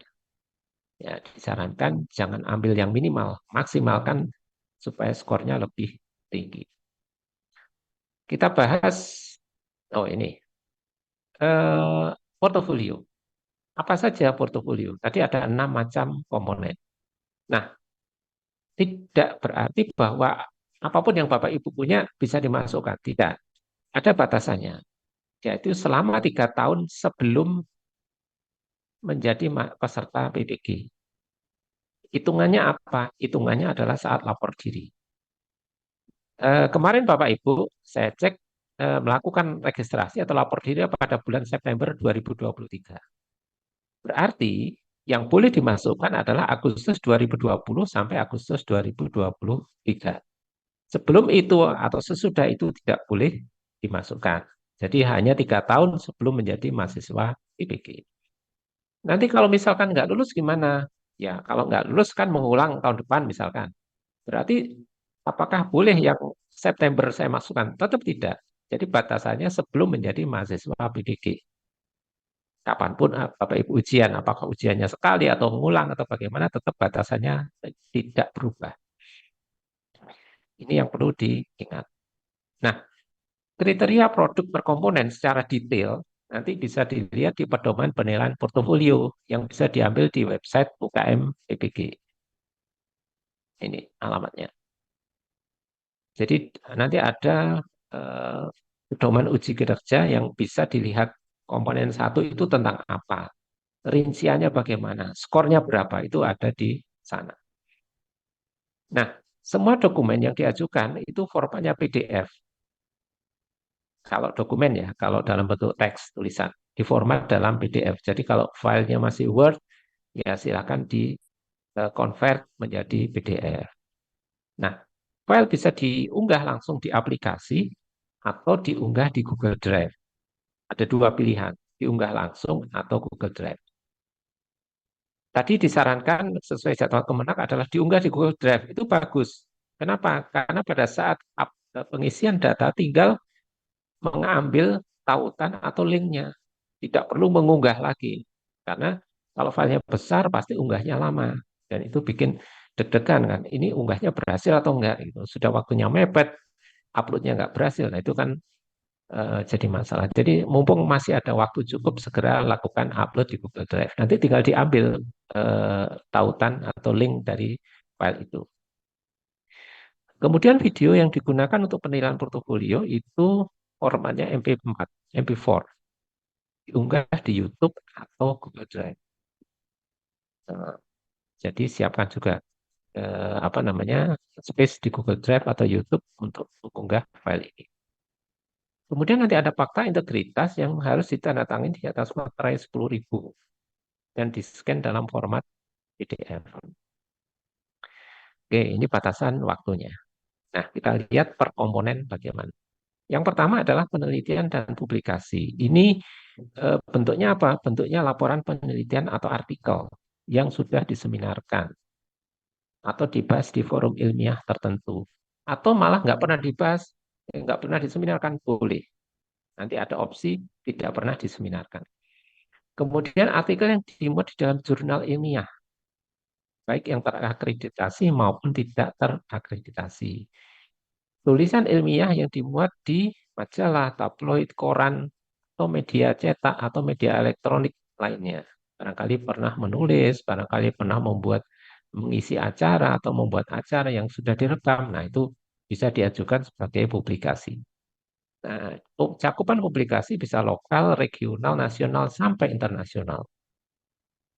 Ya, disarankan jangan ambil yang minimal, maksimalkan supaya skornya lebih tinggi. Kita bahas, oh ini, portofolio. Apa saja portofolio? Tadi ada 6 macam komponen. Nah, tidak berarti bahwa apapun yang Bapak Ibu punya bisa dimasukkan. Tidak. Ada batasannya. Yaitu selama 3 tahun sebelum menjadi peserta PPG. Hitungannya apa? Hitungannya adalah saat lapor diri. Kemarin Bapak Ibu, saya cek melakukan registrasi atau lapor diri pada bulan September 2023. Berarti yang boleh dimasukkan adalah Agustus 2020 sampai Agustus 2023. Sebelum itu atau sesudah itu tidak boleh dimasukkan. Jadi hanya 3 tahun sebelum menjadi mahasiswa IPG. Nanti kalau misalkan nggak lulus gimana? Ya kalau nggak lulus kan mengulang tahun depan misalkan. Berarti apakah boleh yang September saya masukkan? Tetap tidak. Jadi batasannya sebelum menjadi mahasiswa PDG. Kapanpun Bapak Ibu ujian, apakah ujiannya sekali atau mengulang atau bagaimana, tetap batasannya tidak berubah. Ini yang perlu diingat. Nah, kriteria produk per komponen secara detail nanti bisa dilihat di pedoman penilaian portofolio yang bisa diambil di website UKM PPG. Ini alamatnya. Jadi nanti ada eh, pedoman uji kinerja yang bisa dilihat komponen satu itu tentang apa, rinciannya bagaimana, skornya berapa, itu ada di sana. Nah, semua dokumen yang diajukan itu formatnya PDF. Kalau dokumen ya, kalau dalam bentuk teks tulisan, di format dalam PDF. Jadi kalau filenya masih Word, ya silakan di convert menjadi PDF. Nah, file bisa diunggah langsung di aplikasi atau diunggah di Google Drive. Ada 2 pilihan, diunggah langsung atau Google Drive. Tadi disarankan sesuai jadwal Kemenak adalah diunggah di Google Drive. Itu bagus. Kenapa? Karena pada saat pengisian data tinggal mengambil tautan atau linknya. Tidak perlu mengunggah lagi. Karena kalau filenya besar pasti unggahnya lama. Dan itu bikin deg-degan kan. Ini unggahnya berhasil atau enggak. Gitu. Sudah waktunya mepet, uploadnya enggak berhasil. Nah itu kan jadi masalah. Jadi mumpung masih ada waktu cukup, segera lakukan upload di Google Drive. Nanti tinggal diambil tautan atau link dari file itu. Kemudian video yang digunakan untuk penilaian portofolio itu formatnya MP4, MP4. Diunggah di YouTube atau Google Drive. Jadi siapkan juga apa namanya space di Google Drive atau YouTube untuk mengunggah file ini. Kemudian nanti ada fakta integritas yang harus ditandatangani di atas materai 10.000 dan di-scan dalam format PDF. Oke, ini batasan waktunya. Nah, kita lihat per komponen bagaimana. Yang pertama adalah penelitian dan publikasi. Ini bentuknya apa? Bentuknya laporan penelitian atau artikel yang sudah diseminarkan atau dibahas di forum ilmiah tertentu. Atau malah nggak pernah dibahas, nggak pernah diseminarkan, boleh. Nanti ada opsi tidak pernah diseminarkan. Kemudian artikel yang dimuat di dalam jurnal ilmiah, baik yang terakreditasi maupun tidak terakreditasi. Tulisan ilmiah yang dimuat di majalah, tabloid, koran, atau media cetak, atau media elektronik lainnya. Barangkali pernah menulis, barangkali pernah mengisi acara, atau membuat acara yang sudah direkam. Nah, itu bisa diajukan sebagai publikasi. Nah, cakupan publikasi bisa lokal, regional, nasional, sampai internasional.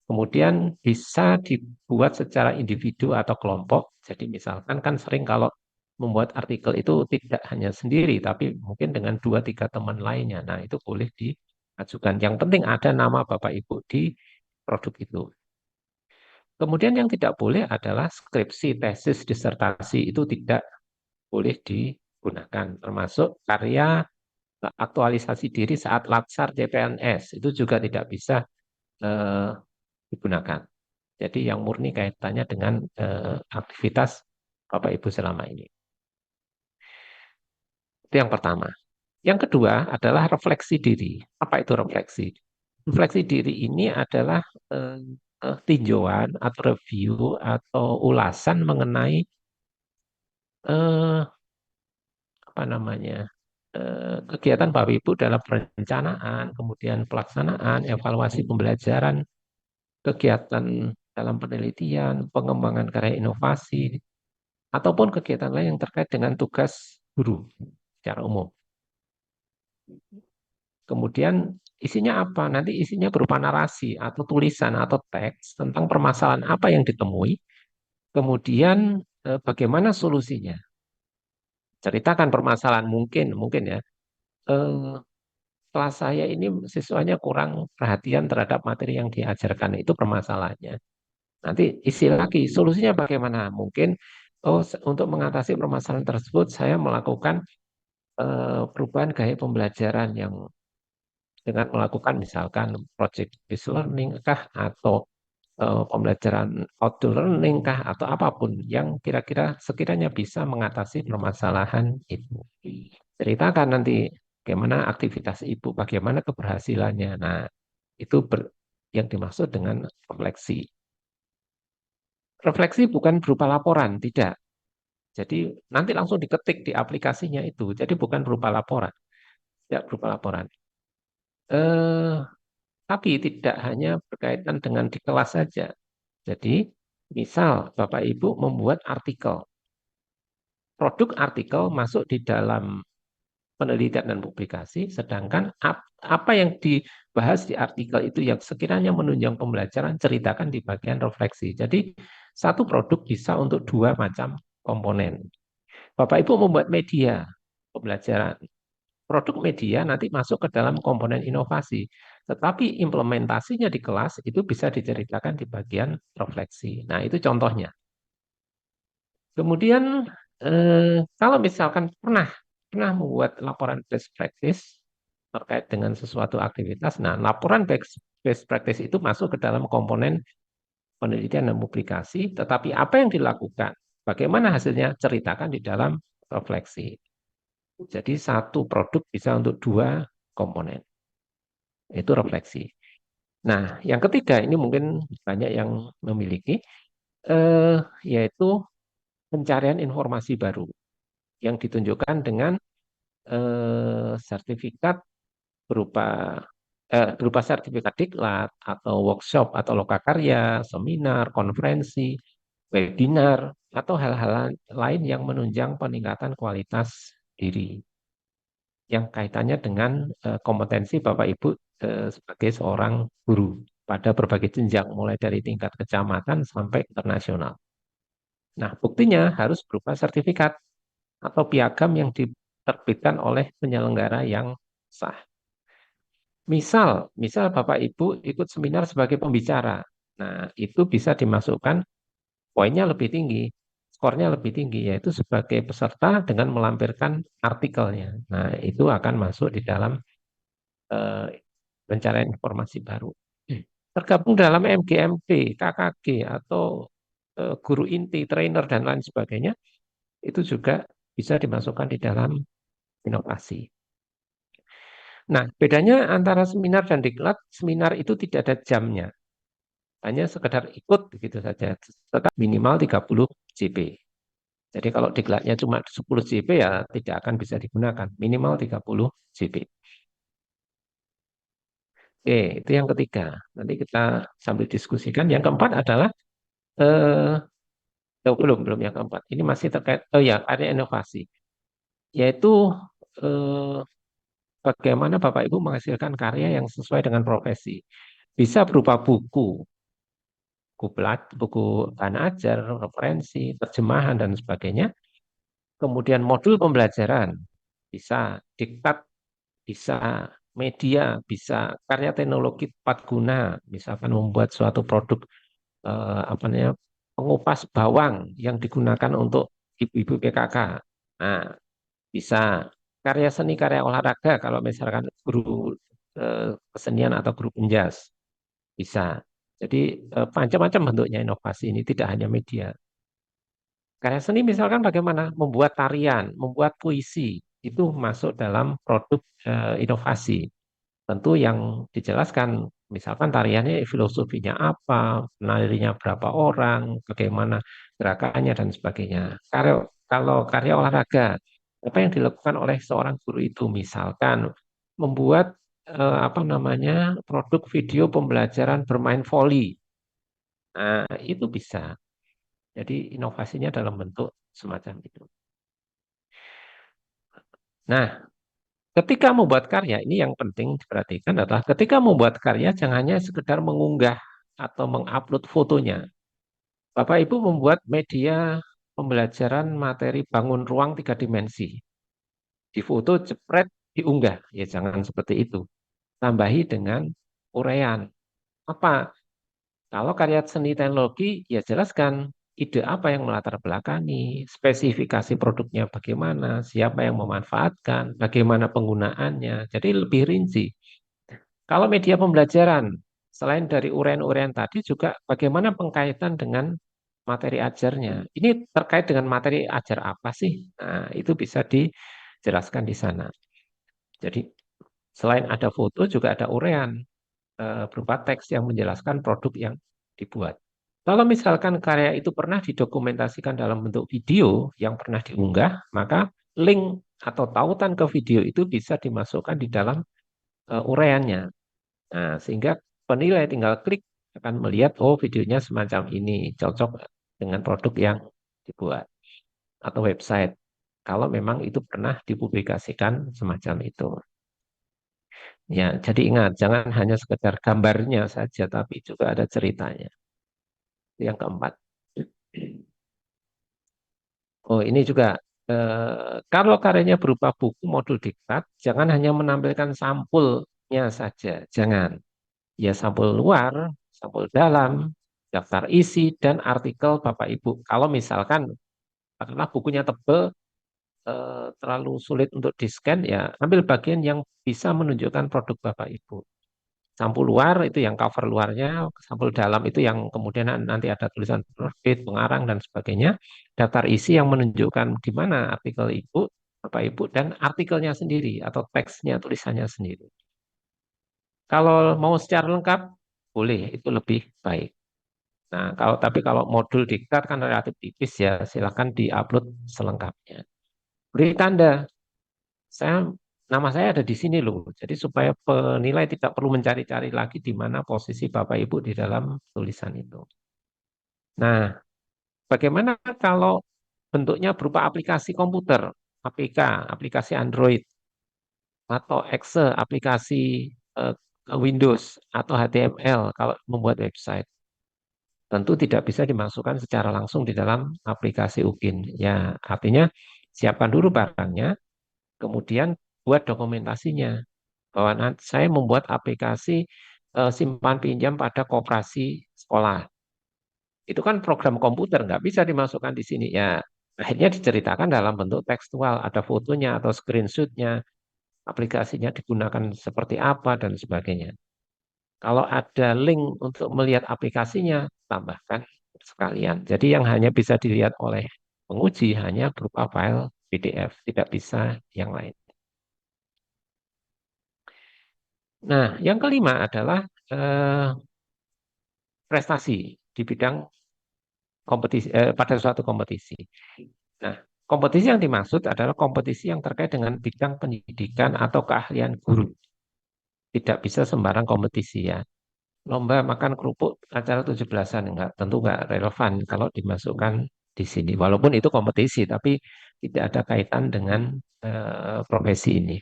Kemudian bisa dibuat secara individu atau kelompok. Jadi misalkan kan sering kalau membuat artikel itu tidak hanya sendiri, tapi mungkin dengan 2-3 teman lainnya. Nah, itu boleh diajukan. Yang penting ada nama Bapak Ibu di produk itu. Kemudian yang tidak boleh adalah skripsi, tesis, disertasi itu tidak boleh digunakan. Termasuk karya aktualisasi diri saat latsar CPNS itu juga tidak bisa eh, digunakan. Jadi yang murni kaitannya dengan aktivitas Bapak Ibu selama ini. Itu yang pertama. Yang kedua adalah refleksi diri. Apa itu refleksi? Refleksi diri ini adalah eh, tinjauan atau review atau ulasan mengenai eh, apa namanya kegiatan Bapak Ibu dalam perencanaan, kemudian pelaksanaan, evaluasi pembelajaran, kegiatan dalam penelitian, pengembangan karya inovasi, ataupun kegiatan lain yang terkait dengan tugas guru secara umum. Kemudian isinya apa? Nanti isinya berupa narasi atau tulisan atau teks tentang permasalahan apa yang ditemui, kemudian bagaimana solusinya. Ceritakan permasalahan mungkin ya. Eh, Kelas saya ini siswanya kurang perhatian terhadap materi yang diajarkan, itu permasalahannya. Nanti isi lagi solusinya bagaimana? Mungkin untuk mengatasi permasalahan tersebut saya melakukan perubahan gaya pembelajaran yang dengan melakukan misalkan project based learning kah atau pembelajaran outdoor learning kah atau apapun yang kira-kira sekiranya bisa mengatasi permasalahan itu. Ceritakan nanti bagaimana aktivitas ibu, bagaimana keberhasilannya. Nah, itu yang dimaksud dengan refleksi. Refleksi bukan berupa laporan, tidak. Jadi nanti langsung diketik di aplikasinya itu. Jadi bukan berupa laporan, tidak berupa laporan. Eh, tapi tidak hanya berkaitan dengan di kelas saja. Jadi, misal Bapak Ibu membuat artikel, produk artikel masuk di dalam penelitian dan publikasi, sedangkan apa yang dibahas di artikel itu yang sekiranya menunjang pembelajaran, ceritakan di bagian refleksi. Jadi, satu produk bisa untuk dua macam komponen. Bapak Ibu membuat media pembelajaran. Produk media nanti masuk ke dalam komponen inovasi, tetapi implementasinya di kelas itu bisa diceritakan di bagian refleksi. Nah, itu contohnya. Kemudian, kalau misalkan pernah membuat laporan best practice terkait dengan sesuatu aktivitas, nah laporan best practice itu masuk ke dalam komponen penelitian dan publikasi, tetapi apa yang dilakukan, bagaimana hasilnya, ceritakan di dalam refleksi. Jadi satu produk bisa untuk dua komponen. Itu refleksi. Nah, yang ketiga ini mungkin banyak yang memiliki, yaitu pencarian informasi baru yang ditunjukkan dengan sertifikat berupa berupa sertifikat diklat atau workshop atau lokakarya, seminar, konferensi, webinar, atau hal-hal lain yang menunjang peningkatan kualitas diri yang kaitannya dengan kompetensi Bapak Ibu sebagai seorang guru pada berbagai jenjang, mulai dari tingkat kecamatan sampai internasional. Nah, buktinya harus berupa sertifikat atau piagam yang diterbitkan oleh penyelenggara yang sah. Misal Bapak Ibu ikut seminar sebagai pembicara. Nah, itu bisa dimasukkan poinnya lebih tinggi. skornya lebih tinggi, yaitu sebagai peserta dengan melampirkan artikelnya. Nah, itu akan masuk di dalam eh, pencarian informasi baru. Tergabung dalam MGMP, KKG, atau guru inti, trainer, dan lain sebagainya, itu juga bisa dimasukkan di dalam inovasi. Nah, bedanya antara seminar dan diklat, seminar itu tidak ada jamnya. Hanya sekedar ikut begitu saja, tetap minimal 30 JP. Jadi kalau diklatnya cuma 10 JP ya tidak akan bisa digunakan, minimal 30 JP. Oke, itu yang ketiga. Nanti kita sambil diskusikan. Yang keempat adalah eh belum yang keempat. Ini masih terkait ya area inovasi, yaitu eh, bagaimana Bapak Ibu menghasilkan karya yang sesuai dengan profesi. Bisa berupa buku, buku bahan ajar, referensi, terjemahan dan sebagainya. Kemudian modul pembelajaran, bisa diktat, bisa media, bisa karya teknologi tepat guna, misalkan membuat suatu produk apa namanya pengupas bawang yang digunakan untuk ibu-ibu PKK. Nah, bisa karya seni, karya olahraga kalau misalkan guru kesenian atau guru penjas bisa. Jadi macam-macam bentuknya inovasi ini tidak hanya media. Karya seni misalkan bagaimana membuat tarian, membuat puisi itu masuk dalam produk inovasi. Tentu yang dijelaskan, misalkan tariannya filosofinya apa, penarinya berapa orang, bagaimana gerakannya dan sebagainya. Kalau karya olahraga, apa yang dilakukan oleh seorang guru itu, misalkan membuat apa namanya produk video pembelajaran bermain voli, nah itu bisa. Jadi inovasinya dalam bentuk semacam itu. Nah, ketika membuat karya, ini yang penting diperhatikan adalah ketika membuat karya jangan hanya sekedar mengunggah atau mengupload fotonya. Bapak Ibu membuat media pembelajaran materi bangun ruang 3 dimensi. Di foto jepret diunggah. Ya jangan seperti itu. Tambahi dengan uraian. Apa? Kalau karya seni teknologi, ya jelaskan ide apa yang melatar belakangi, spesifikasi produknya bagaimana, siapa yang memanfaatkan, bagaimana penggunaannya. Jadi lebih rinci. Kalau media pembelajaran, selain dari uraian-uraian tadi juga bagaimana pengkaitan dengan materi ajarnya. Ini terkait dengan materi ajar apa sih? Nah, itu bisa dijelaskan di sana. Jadi selain ada foto juga ada uraian berupa teks yang menjelaskan produk yang dibuat. Kalau misalkan karya itu pernah didokumentasikan dalam bentuk video yang pernah diunggah, maka link atau tautan ke video itu bisa dimasukkan di dalam uraiannya. Nah, sehingga penilai tinggal klik akan melihat, oh videonya semacam ini, cocok dengan produk yang dibuat atau website. Kalau memang itu pernah dipublikasikan semacam itu. Ya, jadi ingat, jangan hanya sekedar gambarnya saja, tapi juga ada ceritanya. Itu yang keempat. Oh, ini juga kalau karyanya berupa buku modul diktat, jangan hanya menampilkan sampulnya saja, jangan. Ya sampul luar, sampul dalam, daftar isi, dan artikel Bapak Ibu. Kalau misalkan karena bukunya tebal, terlalu sulit untuk di-scan, ya ambil bagian yang bisa menunjukkan produk Bapak Ibu. Sampul luar itu yang cover luarnya, sampul dalam itu yang kemudian nanti ada tulisan penerbit, pengarang, dan sebagainya. Daftar isi yang menunjukkan di mana artikel Ibu, Bapak Ibu, dan artikelnya sendiri atau teksnya, tulisannya sendiri. Kalau mau secara lengkap, boleh, itu lebih baik. Nah, tapi kalau modul diktat kan relatif tipis ya, silakan diupload selengkapnya. Beri tanda, saya nama saya ada di sini loh. Jadi supaya penilai tidak perlu mencari-cari lagi di mana posisi Bapak Ibu di dalam tulisan itu. Nah, bagaimana kalau bentuknya berupa aplikasi komputer, APK, aplikasi Android, atau Excel, aplikasi eh, Windows, atau HTML kalau membuat website? Tentu tidak bisa dimasukkan secara langsung di dalam aplikasi UKIN. Ya, artinya siapkan dulu barangnya, kemudian buat dokumentasinya. Bahwa nanti saya membuat aplikasi simpan pinjam pada koperasi sekolah. Itu kan program komputer, nggak bisa dimasukkan di sini. Ya, akhirnya diceritakan dalam bentuk tekstual, ada fotonya atau screenshotnya, aplikasinya digunakan seperti apa, dan sebagainya. Kalau ada link untuk melihat aplikasinya, tambahkan sekalian. Jadi yang hanya bisa dilihat oleh penguji hanya berupa file PDF, tidak bisa yang lain. Nah, yang kelima adalah prestasi di bidang kompetisi pada suatu kompetisi. Nah, kompetisi yang dimaksud adalah kompetisi yang terkait dengan bidang pendidikan atau keahlian guru. Tidak bisa sembarang kompetisi ya. Lomba makan kerupuk acara 17-an enggak, tentu enggak relevan kalau dimasukkan di sini. Walaupun itu kompetisi, tapi tidak ada kaitan dengan profesi ini.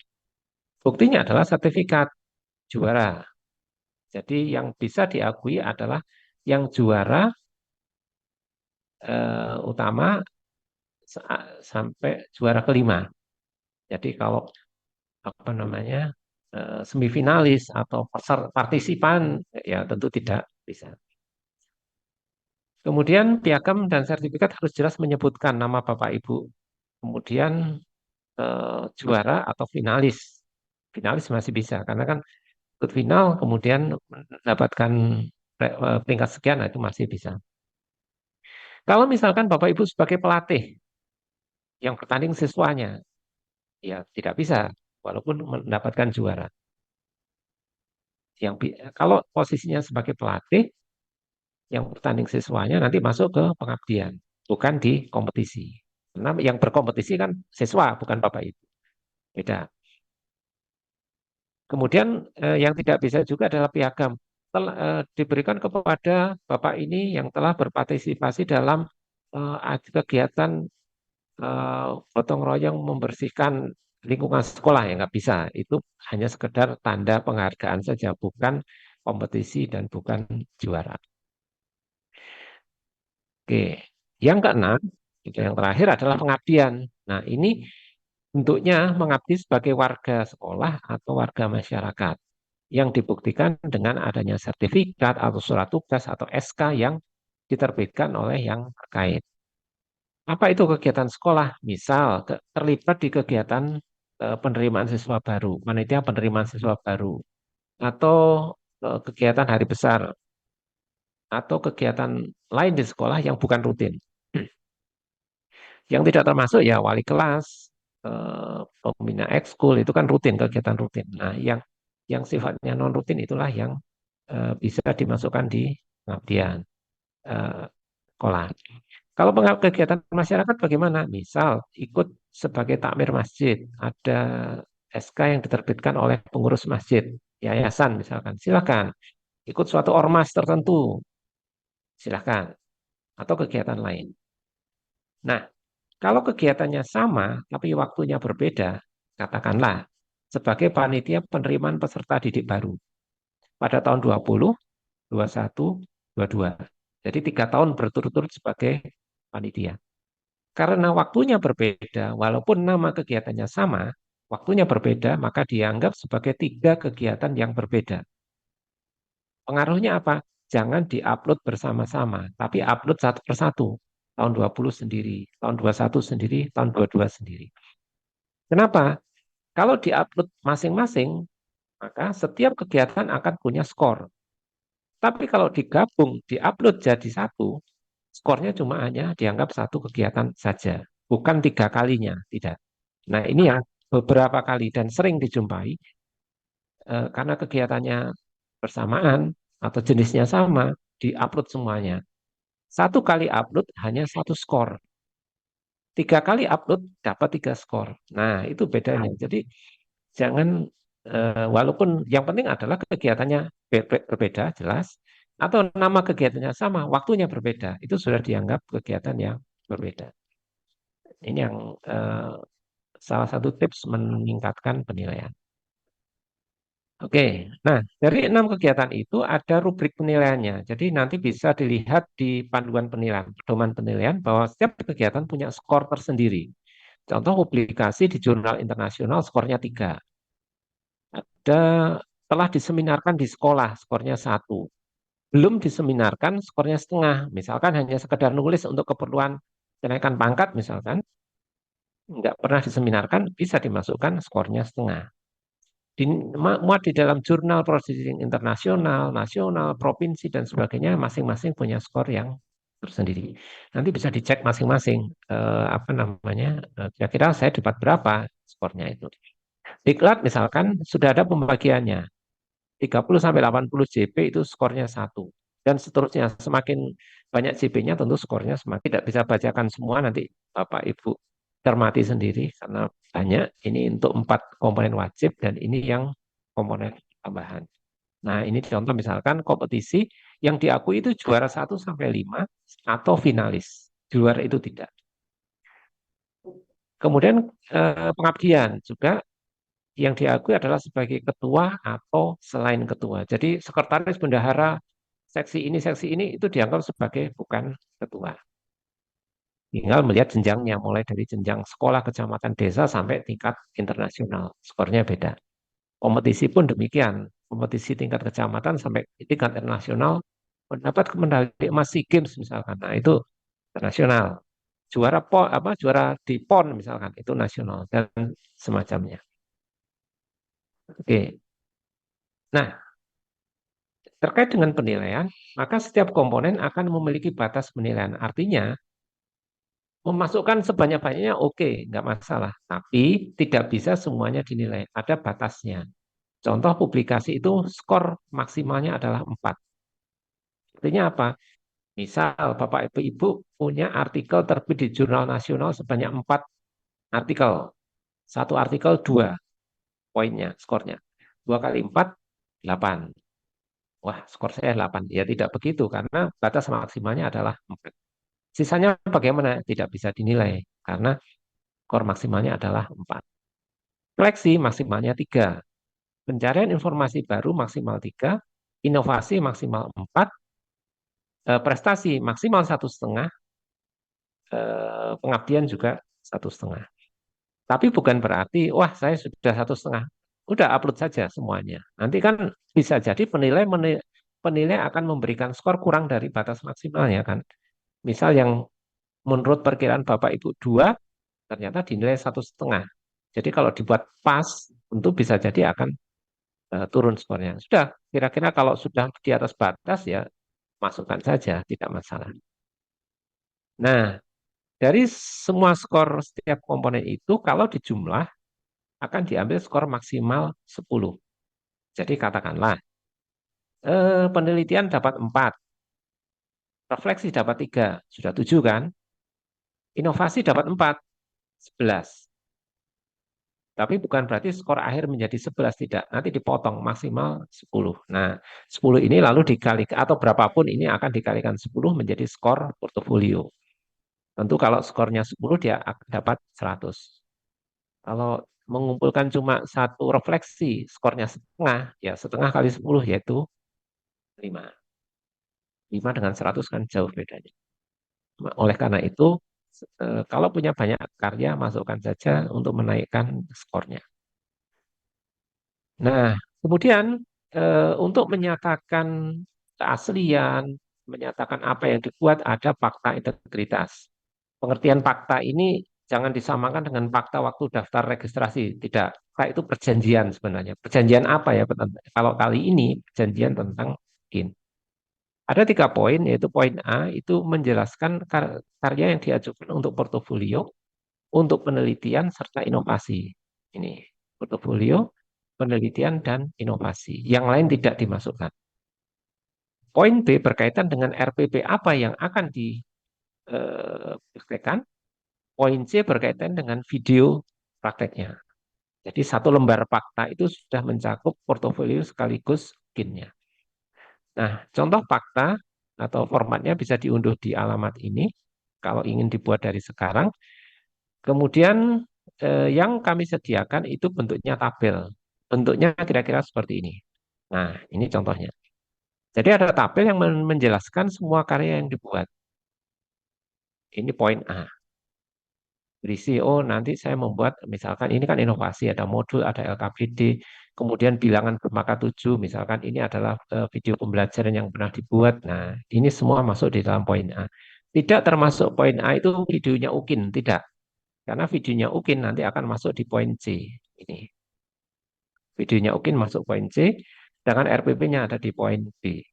Buktinya adalah sertifikat juara. Jadi yang bisa diakui adalah yang juara utama sampai juara kelima. Jadi kalau apa namanya semifinalis atau partisipan ya tentu tidak bisa. Kemudian piagam dan sertifikat harus jelas menyebutkan nama Bapak Ibu. Kemudian juara atau finalis. Finalis masih bisa karena kan ikut final kemudian mendapatkan peringkat sekian, nah itu masih bisa. Kalau misalkan Bapak Ibu sebagai pelatih yang bertanding siswanya, ya tidak bisa walaupun mendapatkan juara. Kalau posisinya sebagai pelatih yang bertanding siswanya nanti masuk ke pengabdian, bukan di kompetisi. Karena yang berkompetisi kan siswa, bukan Bapak Ibu. Beda. Kemudian yang tidak bisa juga adalah piagam. Diberikan kepada Bapak ini yang telah berpartisipasi dalam kegiatan gotong royong membersihkan lingkungan sekolah, ya nggak bisa. Itu hanya sekedar tanda penghargaan saja, bukan kompetisi dan bukan juara. Oke, yang keenam, itu yang terakhir adalah pengabdian. Nah, ini bentuknya mengabdi sebagai warga sekolah atau warga masyarakat yang dibuktikan dengan adanya sertifikat atau surat tugas atau SK yang diterbitkan oleh yang terkait. Apa itu kegiatan sekolah? Misal terlibat di kegiatan penerimaan siswa baru, panitia penerimaan siswa baru, atau kegiatan hari besar, atau kegiatan lain di sekolah yang bukan rutin. Yang tidak termasuk ya wali kelas, pembina ekskul itu kan rutin, kegiatan rutin. Nah, yang sifatnya non rutin itulah yang bisa dimasukkan di pengabdian sekolah. Kalau kegiatan masyarakat bagaimana? Misal ikut sebagai takmir masjid, ada SK yang diterbitkan oleh pengurus masjid, yayasan misalkan, silakan. Ikut suatu ormas tertentu, silakan. Atau kegiatan lain. Nah, kalau kegiatannya sama, tapi waktunya berbeda, katakanlah sebagai panitia penerimaan peserta didik baru pada tahun 20, 21, 22. Jadi 3 tahun berturut-turut sebagai panitia. Karena waktunya berbeda, walaupun nama kegiatannya sama, waktunya berbeda, maka dianggap sebagai 3 kegiatan yang berbeda. Pengaruhnya apa? Jangan diupload bersama-sama, tapi upload satu persatu. Tahun 20 sendiri, tahun 21 sendiri, tahun 22 sendiri. Kenapa? Kalau diupload masing-masing, maka setiap kegiatan akan punya skor. Tapi kalau digabung, diupload jadi satu, skornya cuma hanya dianggap satu kegiatan saja, bukan 3 kalinya, tidak. Nah, ini yang beberapa kali dan sering dijumpai karena kegiatannya bersamaan atau jenisnya sama, diupload semuanya. 1 kali upload hanya 1 skor. 3 kali upload dapat 3 skor. Nah, itu bedanya. Jadi jangan walaupun yang penting adalah kegiatannya berbeda jelas atau nama kegiatannya sama, waktunya berbeda. Itu sudah dianggap kegiatan yang berbeda. Ini yang salah satu tips meningkatkan penilaian. Oke, nah dari 6 kegiatan itu ada rubrik penilaiannya. Jadi nanti bisa dilihat di panduan penilaian, pedoman penilaian bahwa setiap kegiatan punya skor tersendiri. Contoh publikasi di jurnal internasional skornya 3. Ada telah diseminarkan di sekolah skornya 1. Belum diseminarkan skornya setengah. Misalkan hanya sekedar nulis untuk keperluan kenaikan pangkat misalkan, nggak pernah diseminarkan, bisa dimasukkan skornya setengah. Muat di dalam jurnal proceeding internasional, nasional, provinsi, dan sebagainya, masing-masing punya skor yang tersendiri. Nanti bisa dicek masing-masing, apa namanya, kira-kira saya dapat berapa skornya itu. Diklat misalkan sudah ada pembagiannya, 30 sampai 80 JP itu skornya satu. Dan seterusnya, semakin banyak JP-nya tentu skornya semakin. Tidak bisa bacakan semua, nanti Bapak Ibu cermati sendiri, karena banyak. Ini untuk 4 komponen wajib, dan ini yang komponen tambahan. Nah, ini contoh misalkan kompetisi yang diakui itu juara 1 sampai 5 atau finalis. Di luar itu tidak. Kemudian pengabdian juga yang diakui adalah sebagai ketua atau selain ketua. Jadi sekretaris bendahara seksi ini itu dianggap sebagai bukan ketua. Tinggal melihat jenjangnya, mulai dari jenjang sekolah, kecamatan, desa, sampai tingkat internasional. Skornya beda. Kompetisi pun demikian. Kompetisi tingkat kecamatan sampai tingkat internasional mendapat medali emas SEA Games misalkan. Nah, itu internasional. Juara juara di PON misalkan, itu nasional dan semacamnya. Oke. Nah, terkait dengan penilaian, maka setiap komponen akan memiliki batas penilaian. Artinya, memasukkan sebanyak-banyaknya oke, nggak masalah. Tapi tidak bisa semuanya dinilai. Ada batasnya. Contoh publikasi itu skor maksimalnya adalah 4. Artinya apa? Misal Bapak Ibu punya artikel terbit di jurnal nasional sebanyak 4 artikel. Satu artikel 2 poinnya, skornya. 2 kali 4, 8. Wah, skor saya 8. Ya tidak begitu, karena batas maksimalnya adalah 4. Sisanya bagaimana? Tidak bisa dinilai, karena skor maksimalnya adalah 4. Seleksi maksimalnya 3. Pencarian informasi baru maksimal 3. Inovasi maksimal 4. Prestasi maksimal 1,5. Pengabdian juga 1,5. Tapi bukan berarti, wah saya sudah 1,5. Udah upload saja semuanya. Nanti kan bisa jadi penilai akan memberikan skor kurang dari batas maksimalnya kan. Misal yang menurut perkiraan Bapak Ibu 2, ternyata dinilai 1,5. Jadi kalau dibuat pas, tentu bisa jadi akan turun skornya. Sudah, kira-kira kalau sudah di atas batas ya masukkan saja, tidak masalah. Nah, dari semua skor setiap komponen itu, kalau dijumlah, akan diambil skor maksimal 10. Jadi katakanlah, penelitian dapat 4, refleksi dapat 3, sudah 7 kan? Inovasi dapat 4, 11. Tapi bukan berarti skor akhir menjadi 11, tidak. Nanti dipotong maksimal 10. Nah, 10 ini lalu dikalikan, atau berapapun ini akan dikalikan 10 menjadi skor portofolio. Tentu kalau skornya 10 dia dapat 100. Kalau mengumpulkan cuma satu refleksi, skornya setengah, ya setengah kali 10 yaitu 5. 5 dengan 100 kan jauh bedanya. Oleh karena itu, kalau punya banyak karya, masukkan saja untuk menaikkan skornya. Nah, kemudian untuk menyatakan keaslian, menyatakan apa yang dibuat, ada fakta integritas. Pengertian fakta ini jangan disamakan dengan fakta waktu daftar registrasi. Tidak, fakta itu perjanjian sebenarnya. Perjanjian apa ya? Kalau kali ini perjanjian tentang GIN. Ada 3 poin, yaitu poin A itu menjelaskan karya yang diajukan untuk portofolio, untuk penelitian, serta inovasi. Ini portofolio, penelitian, dan inovasi. Yang lain tidak dimasukkan. Poin B berkaitan dengan RPP apa yang akan dipraktekkan. Poin C berkaitan dengan video prakteknya. Jadi satu lembar fakta itu sudah mencakup portofolio sekaligus GIN-nya. Nah, contoh fakta atau formatnya bisa diunduh di alamat ini kalau ingin dibuat dari sekarang. Kemudian yang kami sediakan itu bentuknya tabel. Bentuknya kira-kira seperti ini. Nah, ini contohnya. Jadi ada tabel yang menjelaskan semua karya yang dibuat. Ini poin A. Berisi, oh nanti saya membuat, misalkan ini kan inovasi, ada modul, ada LKPD, kemudian bilangan bermaka 7, misalkan ini adalah video pembelajaran yang pernah dibuat. Nah, ini semua masuk di dalam poin A. Tidak termasuk poin A itu videonya Ukin, tidak. Karena videonya Ukin nanti akan masuk di poin C. Ini videonya Ukin masuk poin C, sedangkan RPP-nya ada di poin B.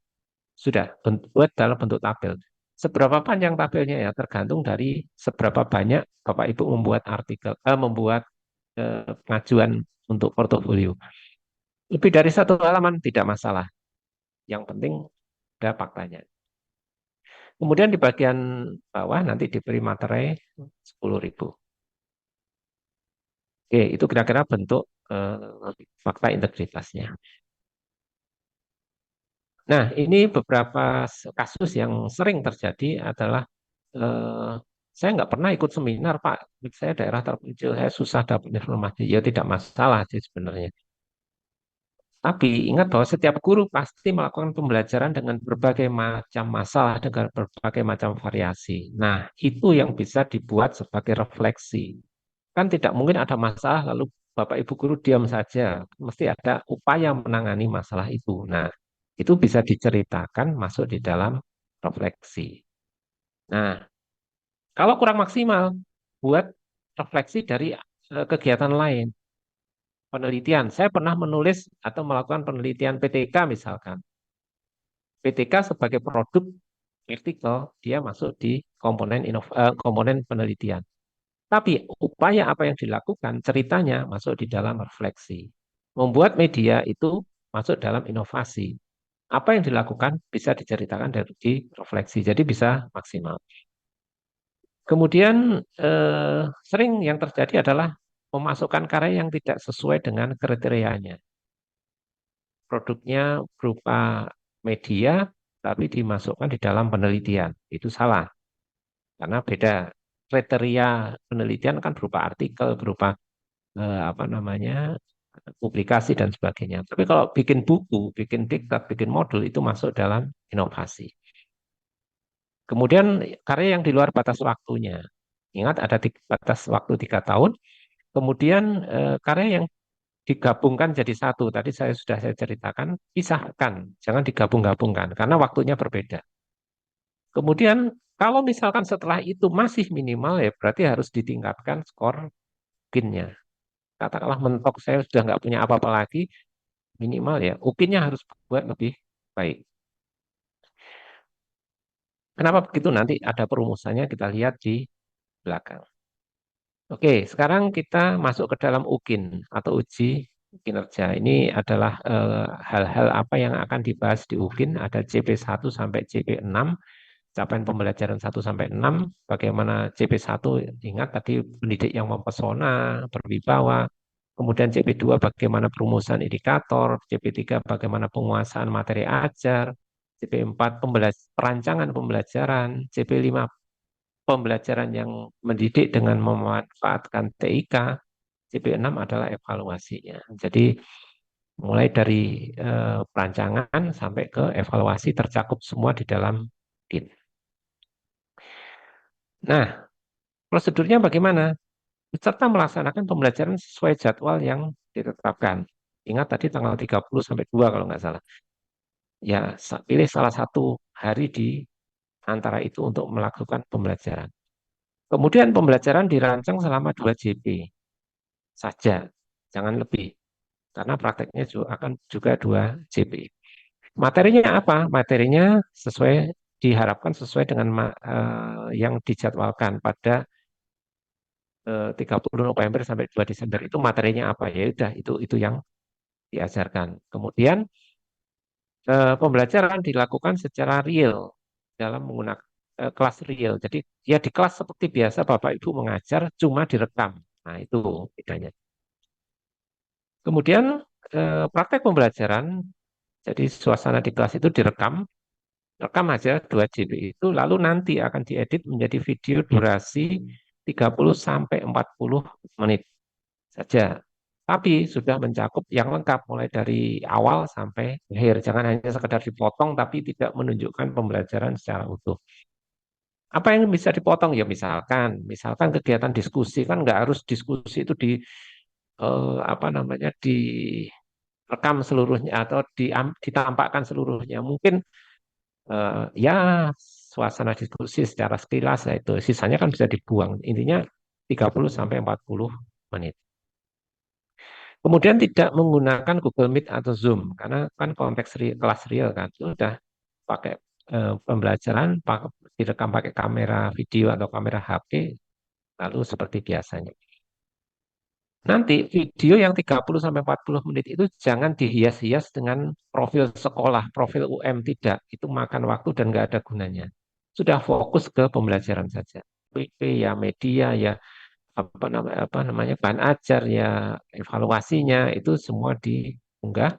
Sudah buat dalam bentuk tabel. Seberapa panjang tabelnya ya tergantung dari seberapa banyak Bapak Ibu membuat artikel, membuat pengajuan untuk portofolio. Lebih dari satu halaman tidak masalah. Yang penting ada faktanya. Kemudian di bagian bawah nanti diberi materai 10.000. Oke, itu kira-kira bentuk fakta integritasnya. Nah, ini beberapa kasus yang sering terjadi adalah saya nggak pernah ikut seminar, Pak. Saya daerah terpencil, saya susah dapat informasi. Ya tidak masalah sih sebenarnya. Tapi ingat bahwa setiap guru pasti melakukan pembelajaran dengan berbagai macam masalah, dengan berbagai macam variasi. Nah, itu yang bisa dibuat sebagai refleksi. Kan tidak mungkin ada masalah lalu Bapak Ibu guru diam saja. Mesti ada upaya menangani masalah itu. Nah, itu bisa diceritakan masuk di dalam refleksi. Nah, kalau kurang maksimal, buat refleksi dari kegiatan lain. Penelitian. Saya pernah menulis atau melakukan penelitian PTK misalkan. PTK sebagai produk vertikal, dia masuk di komponen penelitian. Tapi upaya apa yang dilakukan, ceritanya masuk di dalam refleksi. Membuat media itu masuk dalam inovasi. Apa yang dilakukan bisa diceritakan dari refleksi, jadi bisa maksimal. Kemudian sering yang terjadi adalah memasukkan karya yang tidak sesuai dengan kriterianya. Produknya berupa media, tapi dimasukkan di dalam penelitian. Itu salah, karena beda. Kriteria penelitian kan berupa artikel, berupa apa namanya, publikasi dan sebagainya. Tapi kalau bikin buku, bikin diktat, bikin modul, itu masuk dalam inovasi. Kemudian karya yang di luar batas waktunya. Ingat ada batas waktu 3 tahun. Kemudian karya yang digabungkan jadi satu. Tadi sudah saya ceritakan, pisahkan, jangan digabung-gabungkan karena waktunya berbeda. Kemudian kalau misalkan setelah itu masih minimal ya berarti harus ditingkatkan skor ukinnya. Katakanlah mentok saya sudah nggak punya apa-apa lagi, minimal ya ukinnya harus buat lebih baik. Kenapa begitu? Nanti ada perumusannya kita lihat di belakang. Oke, sekarang kita masuk ke dalam UKIN atau uji kinerja. Ini adalah hal-hal apa yang akan dibahas di UKIN. Ada CP1 sampai CP6, capaian pembelajaran 1 sampai 6. Bagaimana CP1, ingat tadi pendidik yang mempesona, berwibawa. Kemudian CP2 bagaimana perumusan indikator, CP3 bagaimana penguasaan materi ajar, CP4 perancangan pembelajaran, CP5 pembelajaran yang mendidik dengan memanfaatkan TIK, CP6 adalah evaluasinya. Jadi mulai dari perancangan sampai ke evaluasi tercakup semua di dalam KIN. Nah, prosedurnya bagaimana? Peserta melaksanakan pembelajaran sesuai jadwal yang ditetapkan. Ingat tadi tanggal 30 sampai 2 kalau nggak salah. Ya, pilih salah satu hari di antara itu untuk melakukan pembelajaran. Kemudian pembelajaran dirancang selama 2 JP saja, jangan lebih. Karena prakteknya juga akan juga 2 JP. Materinya apa? Materinya sesuai diharapkan sesuai dengan yang dijadwalkan pada 30 November sampai 2 Desember itu materinya apa ya udah itu yang diajarkan. Kemudian pembelajaran dilakukan secara real dalam menggunakan kelas real. Jadi ya di kelas seperti biasa Bapak Ibu mengajar cuma direkam. Nah, itu bedanya. Kemudian praktek pembelajaran jadi suasana di kelas itu direkam, rekam aja 2 GB itu lalu nanti akan diedit menjadi video durasi 30 sampai 40 menit saja. Tapi sudah mencakup yang lengkap mulai dari awal sampai akhir. Jangan hanya sekedar dipotong tapi tidak menunjukkan pembelajaran secara utuh. Apa yang bisa dipotong? Ya misalkan kegiatan diskusi kan nggak harus diskusi itu di apa namanya rekam seluruhnya atau ditampakkan seluruhnya. Mungkin ya suasana diskusi secara sekilas ya itu sisanya kan bisa dibuang. Intinya 30 sampai 40 menit. Kemudian tidak menggunakan Google Meet atau Zoom karena kan konteks kelas real kan sudah pakai pembelajaran direkam pakai kamera video atau kamera HP lalu seperti biasanya. Nanti video yang 30 sampai 40 menit itu jangan dihias-hias dengan profil sekolah, profil UM tidak. Itu makan waktu dan nggak ada gunanya. Sudah fokus ke pembelajaran saja. PP ya, media ya, apa namanya bahan ajar ya, evaluasinya itu semua diunggah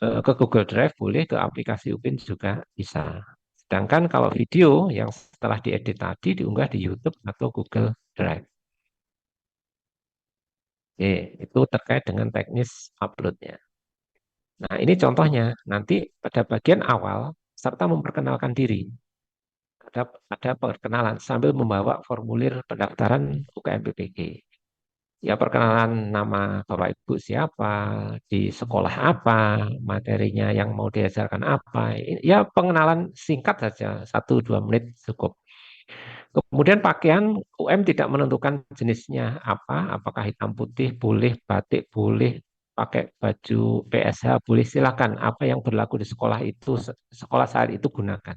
ke Google Drive, boleh ke aplikasi UPin juga bisa. Sedangkan kalau video yang setelah diedit tadi diunggah di YouTube atau Google Drive. Oke, itu terkait dengan teknis uploadnya. Nah, ini contohnya. Nanti pada bagian awal, serta memperkenalkan diri. Ada perkenalan sambil membawa formulir pendaftaran UKM PPG. Ya, perkenalan nama Bapak Ibu siapa, di sekolah apa, materinya yang mau diajarkan apa. Ya, pengenalan singkat saja, 1-2 menit cukup. Kemudian pakaian UM tidak menentukan jenisnya apa, apakah hitam putih boleh, batik boleh, pakai baju PSH boleh, silakan. Apa yang berlaku di sekolah itu, sekolah saat itu gunakan,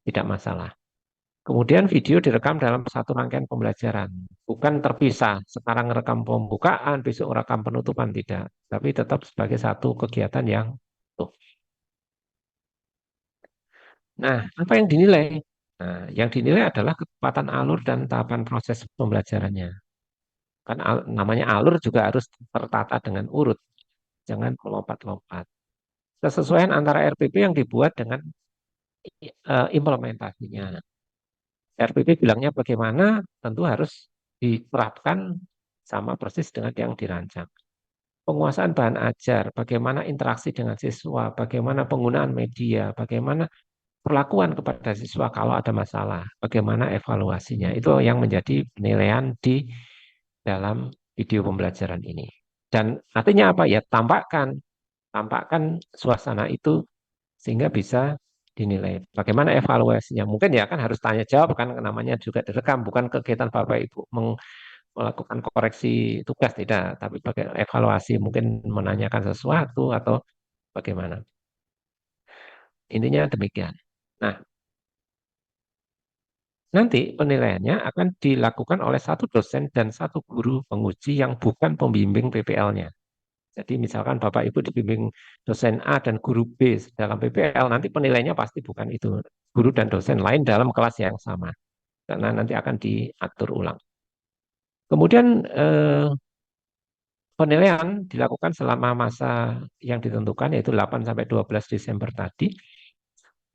tidak masalah. Kemudian video direkam dalam satu rangkaian pembelajaran, bukan terpisah. Sekarang rekam pembukaan, besok rekam penutupan tidak, tapi tetap sebagai satu kegiatan yang utuh. Nah, apa yang dinilai? Nah, yang dinilai adalah kecepatan alur dan tahapan proses pembelajarannya. Kan namanya alur juga harus tertata dengan urut, jangan melompat-lompat. Kesesuaian antara RPP yang dibuat dengan implementasinya. RPP bilangnya bagaimana, tentu harus diterapkan sama persis dengan yang dirancang. Penguasaan bahan ajar, bagaimana interaksi dengan siswa, bagaimana penggunaan media, bagaimana perlakuan kepada siswa kalau ada masalah, bagaimana evaluasinya. Itu yang menjadi penilaian di dalam video pembelajaran ini. Dan artinya apa ya? Tampakkan suasana itu sehingga bisa dinilai. Bagaimana evaluasinya? Mungkin ya kan harus tanya jawab kan namanya juga direkam, bukan kegiatan Bapak Ibu melakukan koreksi tugas tidak, tapi bagaimana evaluasi mungkin menanyakan sesuatu atau bagaimana. Intinya demikian. Nah, nanti penilaiannya akan dilakukan oleh satu dosen dan satu guru penguji yang bukan pembimbing PPL-nya. Jadi misalkan Bapak Ibu dibimbing dosen A dan guru B dalam PPL, nanti penilainya pasti bukan itu. Guru dan dosen lain dalam kelas yang sama. Karena nanti akan diatur ulang. Kemudian penilaian dilakukan selama masa yang ditentukan, yaitu 8 sampai 12 Desember tadi.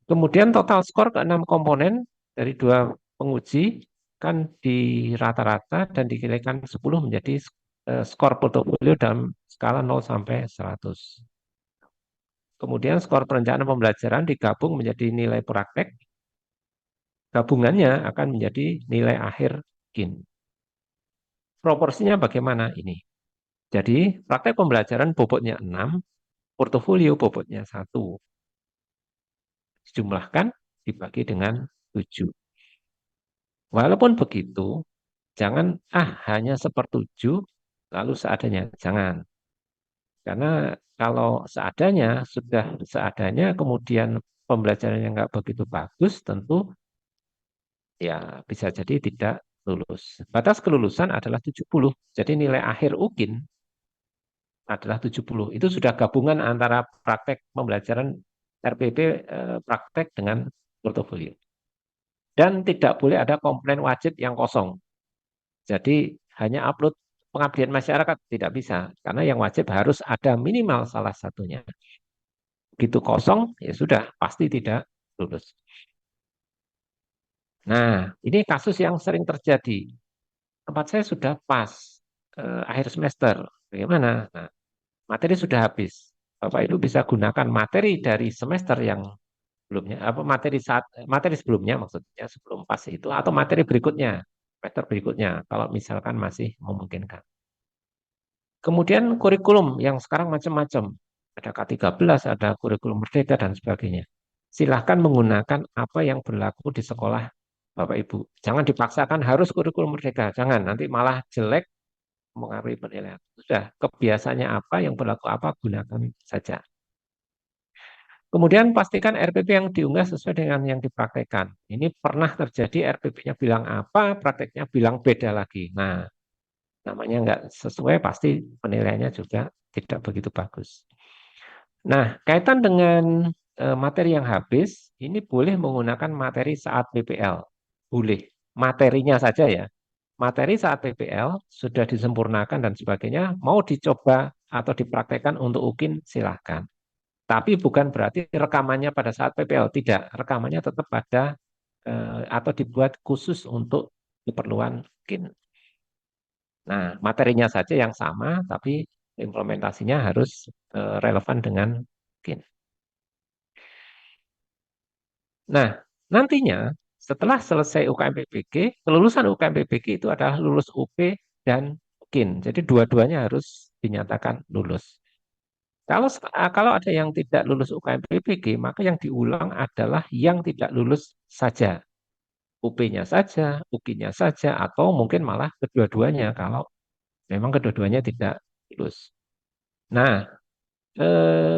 Kemudian total skor ke-6 komponen dari dua penguji kan di rata-rata dan dikalikan 10 menjadi skor portofolio dalam skala 0 sampai 100. Kemudian skor perencanaan pembelajaran digabung menjadi nilai praktek, gabungannya akan menjadi nilai akhir KIN. Proporsinya bagaimana ini? Jadi praktek pembelajaran bobotnya 6, portofolio bobotnya 1. Dijumlahkan dibagi dengan 7. Walaupun begitu, jangan hanya sepertujuh lalu seadanya. Jangan. Karena kalau seadanya, sudah seadanya, kemudian pembelajarannya nggak begitu bagus, tentu ya bisa jadi tidak lulus. Batas kelulusan adalah 70. Jadi nilai akhir UKIN adalah 70. Itu sudah gabungan antara praktek pembelajaran RPP praktek dengan portofolio. Dan tidak boleh ada komponen wajib yang kosong. Jadi hanya upload pengabdian masyarakat tidak bisa. Karena yang wajib harus ada minimal salah satunya. Begitu kosong, ya sudah, pasti tidak lulus. Nah, ini kasus yang sering terjadi. Tempat saya sudah pas akhir semester. Bagaimana? Nah, materi sudah habis. Bapak Ibu bisa gunakan materi dari semester yang sebelumnya, apa materi sebelumnya maksudnya sebelum pas itu atau materi berikutnya, semester berikutnya kalau misalkan masih memungkinkan. Kemudian kurikulum yang sekarang macam-macam. Ada K13, ada kurikulum merdeka dan sebagainya. Silahkan menggunakan apa yang berlaku di sekolah Bapak Ibu. Jangan dipaksakan harus kurikulum merdeka. Jangan, nanti malah jelek mengaruhi penilaian. Sudah, kebiasaannya apa, yang berlaku apa, gunakan saja. Kemudian pastikan RPP yang diunggah sesuai dengan yang dipraktekkan. Ini pernah terjadi RPP-nya bilang apa, prakteknya bilang beda lagi. Nah, namanya nggak sesuai, pasti penilaiannya juga tidak begitu bagus. Nah, kaitan dengan materi yang habis, ini boleh menggunakan materi saat PPL. Boleh. Materinya saja ya. Materi saat PPL sudah disempurnakan dan sebagainya, mau dicoba atau dipraktekkan untuk UKIN, silahkan. Tapi bukan berarti rekamannya pada saat PPL, tidak. Rekamannya tetap ada atau dibuat khusus untuk keperluan UKIN. Nah, materinya saja yang sama, tapi implementasinya harus relevan dengan UKIN. Nah, nantinya setelah selesai UKM PPG, kelulusan UKM PPG itu adalah lulus UP dan UKIN. Jadi dua-duanya harus dinyatakan lulus. Kalau ada yang tidak lulus UKM PPG, maka yang diulang adalah yang tidak lulus saja. UP-nya saja, UKIN-nya saja, atau mungkin malah kedua-duanya kalau memang kedua-duanya tidak lulus. Nah,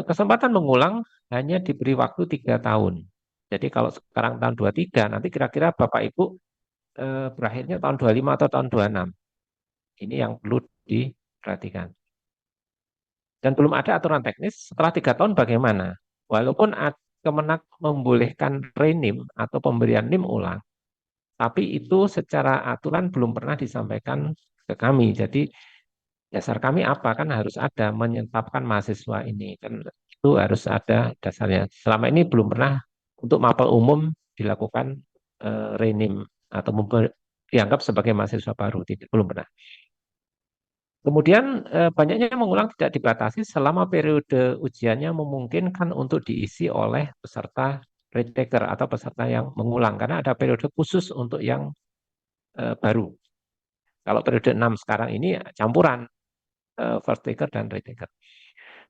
kesempatan mengulang hanya diberi waktu 3 tahun. Jadi kalau sekarang tahun 23, nanti kira-kira Bapak Ibu berakhirnya tahun 25 atau tahun 26. Ini yang perlu diperhatikan. Dan belum ada aturan teknis setelah 3 tahun bagaimana. Walaupun Kemenak membolehkan renim atau pemberian NIM ulang, tapi itu secara aturan belum pernah disampaikan ke kami. Jadi dasar kami apa? Kan harus ada menyetapkan mahasiswa ini. Kan itu harus ada dasarnya. Selama ini belum pernah untuk mapel umum dilakukan renim atau dianggap sebagai mahasiswa baru. Tidak, belum pernah. Kemudian banyaknya mengulang tidak dibatasi selama periode ujiannya memungkinkan untuk diisi oleh peserta retaker atau peserta yang mengulang. Karena ada periode khusus untuk yang baru. Kalau periode 6 sekarang ini campuran first taker dan retaker.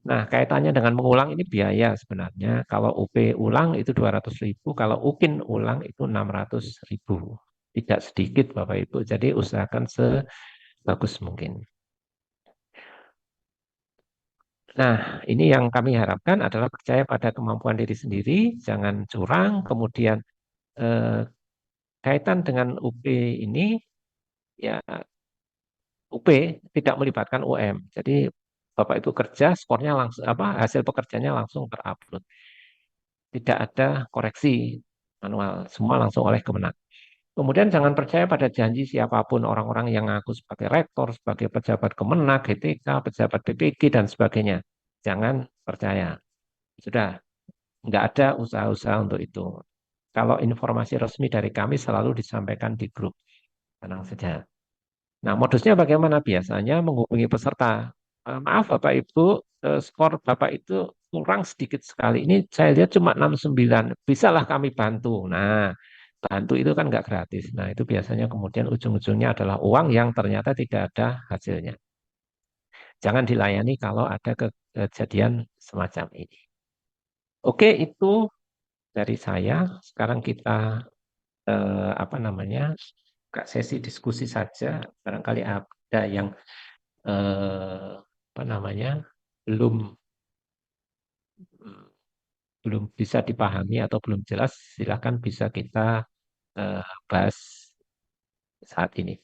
Nah, kaitannya dengan mengulang ini biaya sebenarnya. Kalau UP ulang itu 200.000, kalau UKIN ulang itu 600.000. Tidak sedikit Bapak Ibu, jadi usahakan sebagus mungkin. Nah, ini yang kami harapkan adalah percaya pada kemampuan diri sendiri, jangan curang, kemudian eh, kaitan dengan UP ini, ya UP tidak melibatkan UM. Jadi Bapak Ibu kerja, skornya langsung hasil pekerjaannya langsung terupload. Tidak ada koreksi manual, semua langsung oleh Kemenang. Kemudian jangan percaya pada janji siapapun orang-orang yang ngaku sebagai rektor, sebagai pejabat Kemenag, GTK, pejabat BPG dan sebagainya. Jangan percaya. Sudah, nggak ada usaha-usaha untuk itu. Kalau informasi resmi dari kami selalu disampaikan di grup. Tenang saja. Nah, modusnya bagaimana? Biasanya menghubungi peserta. Maaf Bapak Ibu, skor Bapak itu kurang sedikit sekali. Ini saya lihat cuma 69. Bisalah kami bantu. Nah, bantu itu kan nggak gratis. Nah, itu biasanya kemudian ujung-ujungnya adalah uang yang ternyata tidak ada hasilnya. Jangan dilayani kalau ada kejadian semacam ini. Oke, itu dari saya. Sekarang kita apa namanya? Sesi diskusi saja. Barangkali ada yang apa namanya belum belum bisa dipahami atau belum jelas, silakan bisa kita eh, bahas saat ini.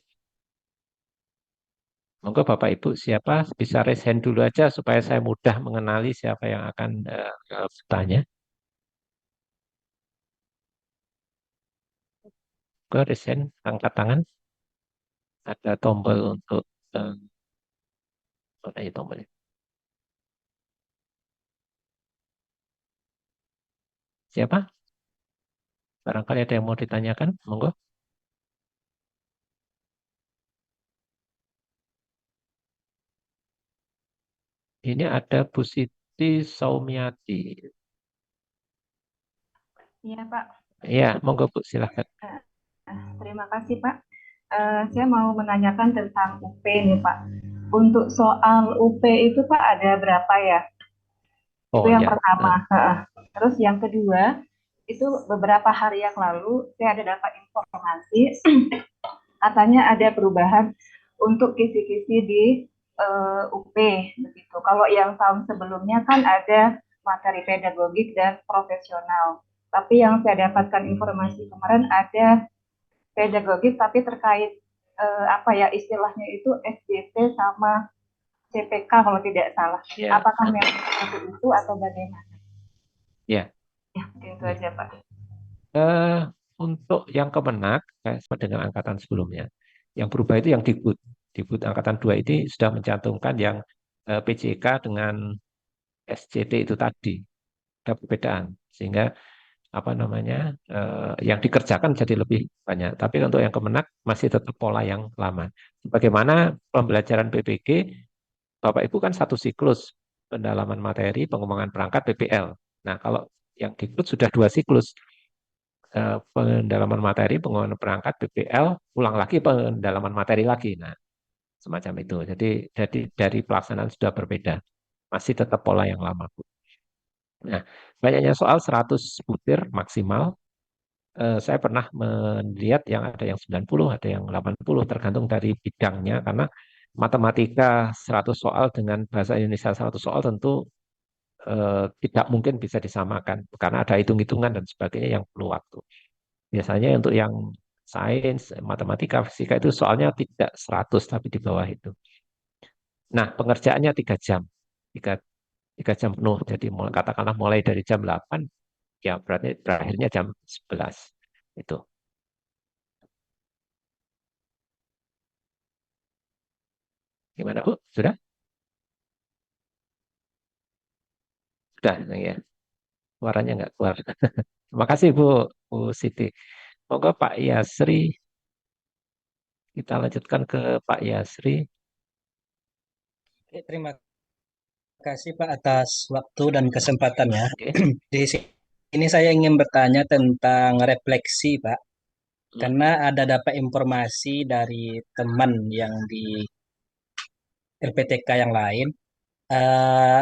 Monggo Bapak Ibu siapa bisa raise hand dulu aja supaya saya mudah mengenali siapa yang akan bertanya. Ke raise hand, angkat tangan. Ada tombol untuk mana ya tombolnya? Siapa? Barangkali ada yang mau ditanyakan, monggo. Ini ada Bu Siti Saumiati. Iya, Pak. Iya, monggo Bu, silahkan. Terima kasih, Pak. Saya mau menanyakan tentang UP nih, Pak. Untuk soal UP itu Pak ada berapa ya? Itu Oh yang ya. pertama. Heeh. Terus yang kedua, itu beberapa hari yang lalu saya ada dapat informasi katanya ada perubahan untuk kisi-kisi di UP begitu. Kalau yang tahun sebelumnya kan ada materi pedagogik dan profesional. Tapi yang saya dapatkan informasi kemarin ada pedagogik tapi terkait apa ya istilahnya itu SJT sama CPK kalau tidak salah. Ya. Apakah memang seperti itu atau bagaimana? Ya. Ya, itu Nih. aja Pak. Eh, untuk yang Kemenak, sama dengan angkatan sebelumnya. Yang berubah itu yang Dikbud. Dikbud angkatan 2 ini sudah mencantumkan yang PJK dengan SCT itu tadi. Ada perbedaan. Sehingga apa namanya yang dikerjakan jadi lebih banyak. Tapi untuk yang Kemenak masih tetap pola yang lama. Bagaimana pembelajaran PPG, Bapak Ibu kan satu siklus pendalaman materi, pengembangan perangkat PPL. Nah, kalau yang Dikbud sudah dua siklus pendalaman materi, pengembangan perangkat PPL, ulang lagi pendalaman materi lagi. Nah, semacam itu. Jadi dari pelaksanaan sudah berbeda. Masih tetap pola yang lama, Bu. Nah, banyaknya soal 100 butir maksimal. Saya pernah melihat yang ada yang 90, ada yang 80, tergantung dari bidangnya. Karena matematika 100 soal dengan bahasa Indonesia 100 soal tentu tidak mungkin bisa disamakan. Karena ada hitung-hitungan dan sebagainya yang perlu waktu. Biasanya untuk yang sains, matematika, fisika itu soalnya tidak 100 tapi di bawah itu. Nah, pengerjaannya 3 jam. 3, 3 jam penuh. Jadi katakanlah mulai dari jam 8, ya berarti berakhirnya jam 11. Itu. Gimana, Bu? Sudah? Sudah, ya. Suaranya nggak keluar. Terima kasih, Bu, Bu Siti. Moga Pak Yasri, kita lanjutkan ke Pak Yasri. Terima kasih Pak atas waktu dan kesempatannya. Oke. Di sini saya ingin bertanya tentang refleksi Pak, Hmm. karena ada dapat informasi dari teman yang di LPTK yang lain, eh,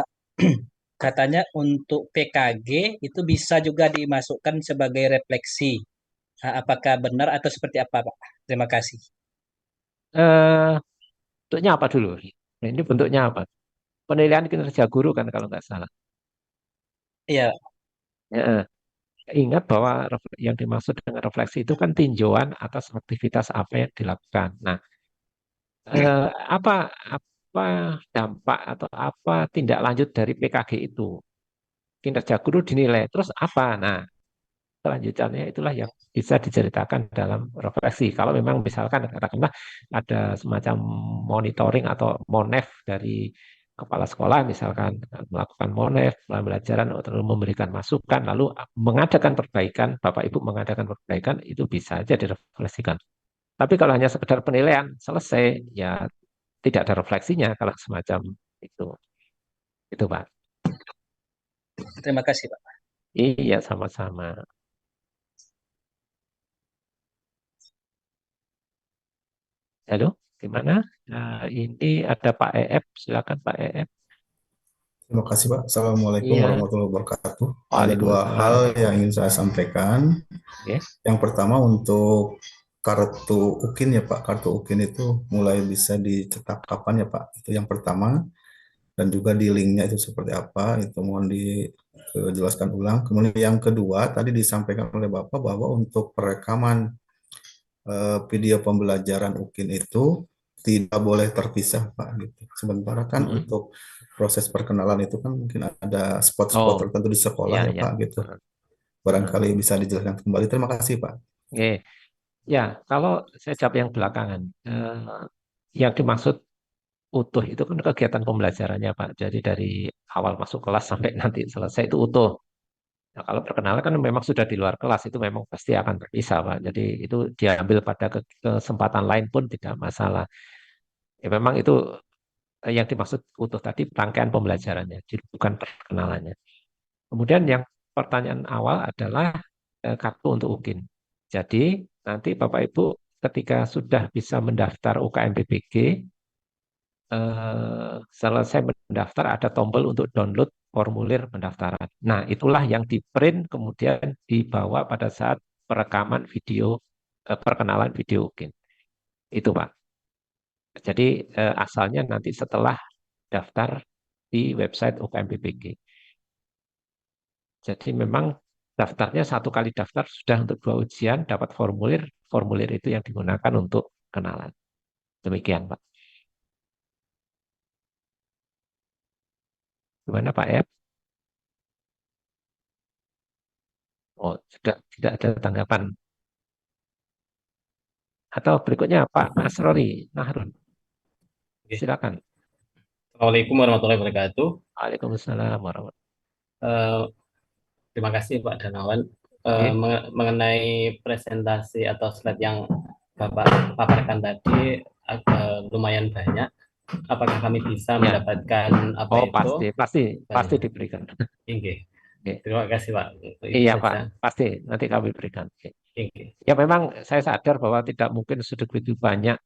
katanya untuk PKG itu bisa juga dimasukkan sebagai refleksi. Apakah benar atau seperti apa Pak? Terima kasih. Eh, bentuknya apa dulu? Nah, ini bentuknya apa? Penilaian kinerja guru kan kalau nggak salah. Iya, Ya, ingat bahwa yang dimaksud dengan refleksi itu kan tinjauan atas aktivitas apa yang dilakukan. Nah, apa apa dampak atau apa tindak lanjut dari PKG itu? Kinerja guru dinilai, terus apa? Nah, selanjutnya itulah yang bisa diceritakan dalam refleksi. Kalau memang misalkan katakanlah ada semacam monitoring atau monef dari kepala sekolah misalkan melakukan monef, pembelajaran atau memberikan masukan, lalu mengadakan perbaikan, Bapak Ibu mengadakan perbaikan itu bisa aja direfleksikan. Tapi kalau hanya sekedar penilaian selesai, ya tidak ada refleksinya kalau semacam itu. Itu Pak. terima kasih Pak. Iya sama-sama. Halo, gimana? Nah, ini ada Pak EF, silakan Pak EF. Terima kasih Pak. Assalamualaikum Iya, warahmatullahi wabarakatuh. Ada dua hal Waalaikumsalam. yang ingin saya sampaikan. Oke. Yang pertama untuk kartu UKIN ya Pak. Kartu UKIN itu mulai bisa dicetak kapan ya Pak? Itu yang pertama. Dan juga di linknya itu seperti apa, itu mohon dijelaskan ulang. Kemudian yang kedua, tadi disampaikan oleh Bapak bahwa untuk perekaman video pembelajaran UKIN itu tidak boleh terpisah, Pak. Gitu. Sementara kan Mm-mm. untuk proses perkenalan itu kan mungkin ada spot-spot Oh, tertentu di sekolah iya, ya, iya. Pak. Gitu. Heeh, heeh. Barangkali bisa dijelaskan kembali. Terima kasih, Pak. Oke. Ya, kalau saya jawab yang belakangan, yang dimaksud utuh itu kan kegiatan pembelajarannya, Pak. Jadi dari awal masuk kelas sampai nanti selesai itu utuh. Nah, kalau perkenalan kan memang sudah di luar kelas, itu memang pasti akan terpisah, Pak. Jadi itu diambil pada kesempatan lain pun tidak masalah. Ya memang itu yang dimaksud utuh tadi rangkaian pembelajarannya, jadi bukan perkenalannya. Kemudian yang pertanyaan awal adalah kartu untuk UKIN. Jadi nanti Bapak Ibu ketika sudah bisa mendaftar UKM PPG, selesai mendaftar ada tombol untuk download formulir pendaftaran. Nah, itulah yang di print kemudian dibawa pada saat perekaman video, perkenalan video UKIN. Itu Pak. Jadi asalnya nanti setelah daftar di website UKM PPG. Jadi memang daftarnya satu kali daftar sudah untuk 2 ujian, dapat formulir, formulir itu yang digunakan untuk kenalan. Demikian Pak. Gimana Pak Ep? Oh, sudah tidak ada tanggapan. Atau berikutnya Pak Asrori Nahrun. Oke. Silakan. Assalamualaikum warahmatullahi wabarakatuh. Waalaikumsalam warahmatullahi Eh, Terima kasih Pak Danawan. wabarakatuh. Mengenai presentasi atau slide yang Bapak paparkan tadi lumayan banyak. Apakah kami bisa Ya. mendapatkan apa Oh, itu? pasti diberikan. Oke. Oke. Terima kasih Pak. Itu Iya saja. Pak, pasti nanti kami berikan. Oke. Oke. Ya memang saya sadar bahwa tidak mungkin sudah begitu banyak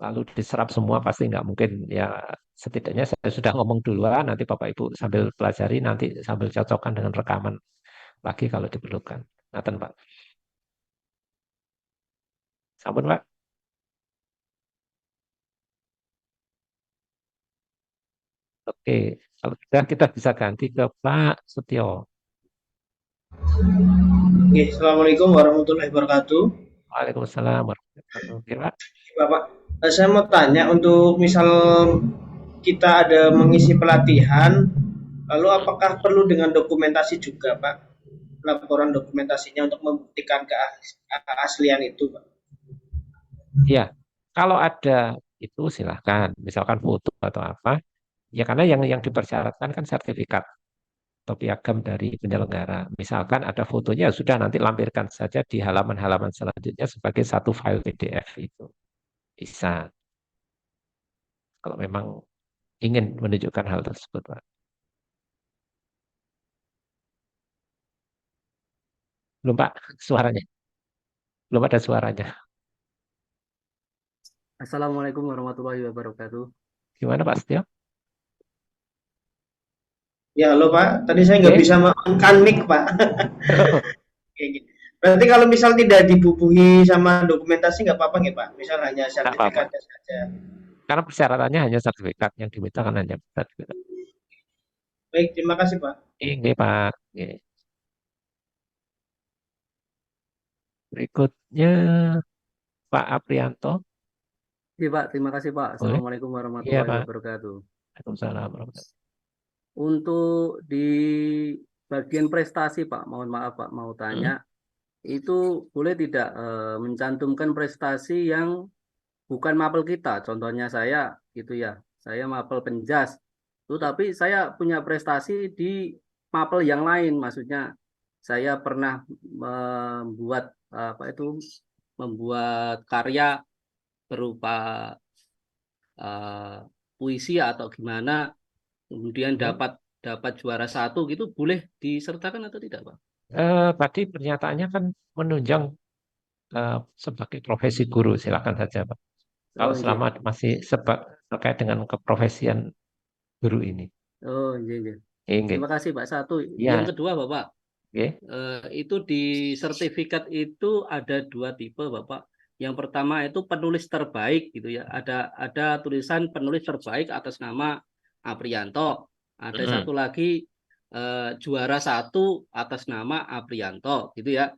lalu diserap semua pasti nggak mungkin. Ya setidaknya saya sudah ngomong duluan, nanti Bapak Ibu sambil pelajari, nanti sambil cocokkan dengan rekaman lagi kalau diperlukan. Ngaten Pak. Sampun Pak. Oke, kalau sudah kita bisa ganti ke Pak Setio. Oke, Assalamualaikum warahmatullahi wabarakatuh. Waalaikumsalam warahmatullahi wabarakatuh. Oke, Pak. Bapak, saya mau tanya untuk misal kita ada mengisi pelatihan, lalu apakah perlu dengan dokumentasi juga, Pak? Laporan dokumentasinya untuk membuktikan keaslian itu, Pak. Iya, kalau ada itu silahkan, misalkan foto atau apa, ya karena yang dipersyaratkan kan sertifikat atau piagam dari penyelenggara. Misalkan ada fotonya, ya sudah nanti lampirkan saja di halaman-halaman selanjutnya sebagai satu file PDF itu. Bisa, kalau memang ingin menunjukkan hal tersebut, Pak. Belum, Pak, suaranya. Belum ada suaranya. Assalamualaikum warahmatullahi wabarakatuh. Gimana, Pak Setio? Ya, halo Pak. Tadi saya nggak Oke. bisa on mic, Pak. Kayak gitu. Berarti kalau misal tidak dibubuhi sama dokumentasi nggak apa-apa nggak Pak? Misal hanya Nggak apa-apa. sertifikatnya saja. Karena persyaratannya hanya sertifikat, yang diminta kan hanya sertifikat. Baik, terima kasih Pak. Ini, Pak. Oke. Berikutnya Pak Aprianto. Iya Pak, terima kasih Pak. Boleh? Assalamualaikum Iya, warahmatullahi Pak. wabarakatuh. Waalaikumsalam warahmatullahi Untuk di bagian prestasi Pak, mohon maaf Pak, mau tanya, itu boleh tidak mencantumkan prestasi yang bukan mapel kita? Contohnya saya, gitu ya, saya mapel Penjas, itu tapi saya punya prestasi di mapel yang lain, maksudnya saya pernah membuat apa itu, membuat karya berupa puisi atau gimana, kemudian dapat juara 1 gitu, boleh disertakan atau tidak, Pak? Tadi pernyataannya kan menunjang sebagai profesi guru, silakan saja, Pak. Kalau Oh, iya. selama masih terkait dengan keprofesian guru ini. Oh, iya, iya. Oke. Terima kasih Pak. Satu. Ya. Yang kedua, Bapak, Oke. itu di sertifikat itu ada 2 tipe, Bapak. Yang pertama itu penulis terbaik gitu ya. Ada tulisan penulis terbaik atas nama Aprianto. Ada satu lagi juara 1 atas nama Aprianto gitu ya.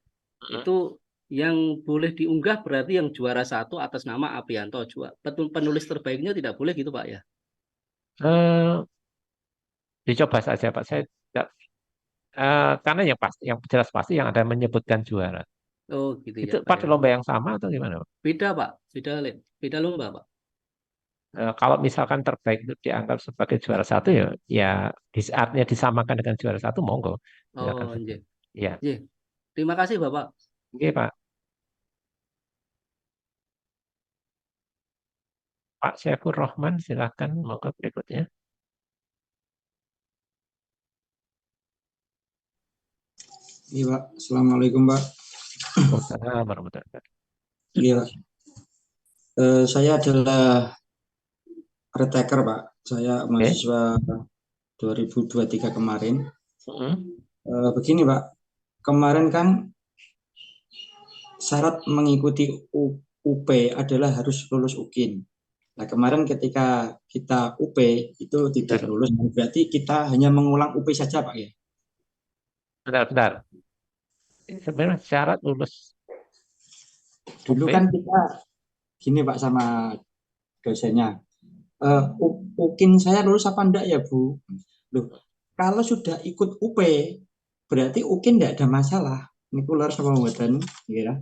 Itu yang boleh diunggah berarti yang juara 1 atas nama Aprianto. Penulis terbaiknya tidak boleh gitu Pak ya? Dicoba saja Pak. Saya tidak, karena yang jelas pasti yang ada menyebutkan juara. Oh gitu Itu ya Pak pada ya. lomba yang sama atau gimana, Pak? Beda Pak, beda lomba Pak. Kalau misalkan terbaik itu dianggap sebagai juara 1 ya artinya disamakan dengan juara 1, monggo. Silakan Oh saja. iya. Ya. Iya. Terima kasih Bapak. Oke, Pak. Pak Syaifur Rahman, silakan monggo berikutnya. Iya Pak, Assalamualaikum Pak. Waalaikumsalam warahmatullahi wabarakatuh. Iya Pak. Saya adalah retaker, Pak. Saya Oke. mahasiswa 2023 kemarin. Mm-mm. Begini, Pak. Kemarin kan syarat mengikuti UP adalah harus lulus UKIN. Nah, kemarin ketika kita UP itu tidak lulus, berarti kita hanya mengulang UP saja, Pak, ya? Bentar. Sebenarnya syarat lulus Dulu UP, kan kita gini, Pak, sama dosennya. UKIN saya lulus apa enggak ya, Bu? Loh, kalau sudah ikut UP, berarti UKIN enggak ada masalah. Ini keluar sama mboten, ya.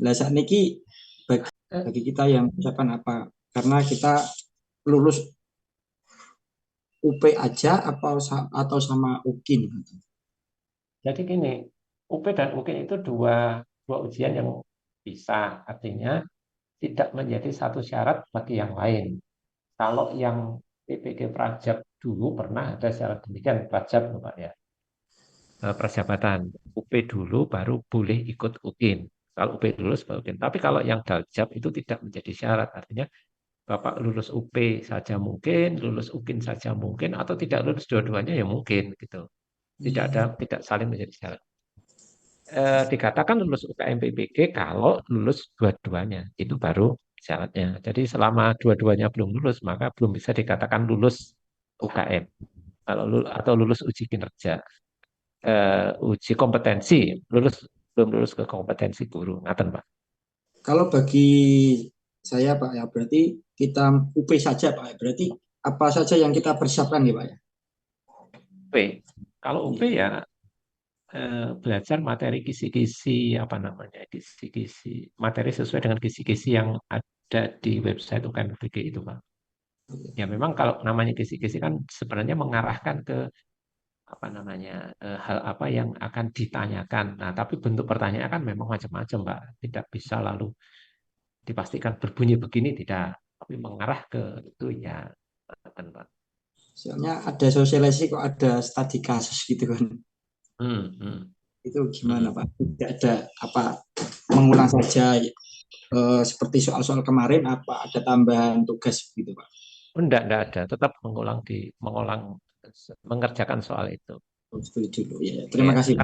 Lah saat niki bagi kita yang ucapan apa? Karena kita lulus UP aja atau sama UKIN. jadi gini, UP dan UKIN itu dua ujian yang bisa, artinya tidak menjadi satu syarat bagi yang lain. Kalau yang PPG Prajab dulu pernah ada syarat demikian, Prajab Pak ya, perjabatan UP dulu baru boleh ikut UKIN. Kalau UP lulus baru UKIN. Tapi kalau yang Daljab itu tidak menjadi syarat, artinya Bapak lulus UP saja mungkin, lulus UKIN saja mungkin, atau tidak lulus dua-duanya ya mungkin gitu. Tidak saling menjadi syarat. Dikatakan lulus UKM PPG kalau lulus dua-duanya, itu baru syaratnya. Jadi selama dua-duanya belum lulus, maka belum bisa dikatakan lulus UKM atau lulus uji kinerja, uji kompetensi, belum lulus ke kompetensi guru, ngaten Pak. Kalau bagi saya, Pak, ya berarti kita UP saja, Pak. Berarti apa saja yang kita persiapkan nih, Pak, ya? UP, kalau UP ya belajar materi kisi-kisi kisi-kisi materi sesuai dengan kisi-kisi yang ada di website UKM PPG itu Pak. Ya memang kalau namanya kisi-kisi kan sebenarnya mengarahkan ke hal apa yang akan ditanyakan. Nah, tapi bentuk pertanyaan kan memang macam-macam, Pak. Tidak bisa lalu dipastikan berbunyi begini tidak, tapi mengarah ke itu ya, Pak. Soalnya ada sosialisasi kok ada studi kasus gitu kan. Itu gimana, Pak? Tidak ada apa mengulang saja seperti soal-soal kemarin, apa ada tambahan tugas gitu, Pak? Enggak ada, tetap mengerjakan soal itu. Setuju dulu ya. Terima kasih.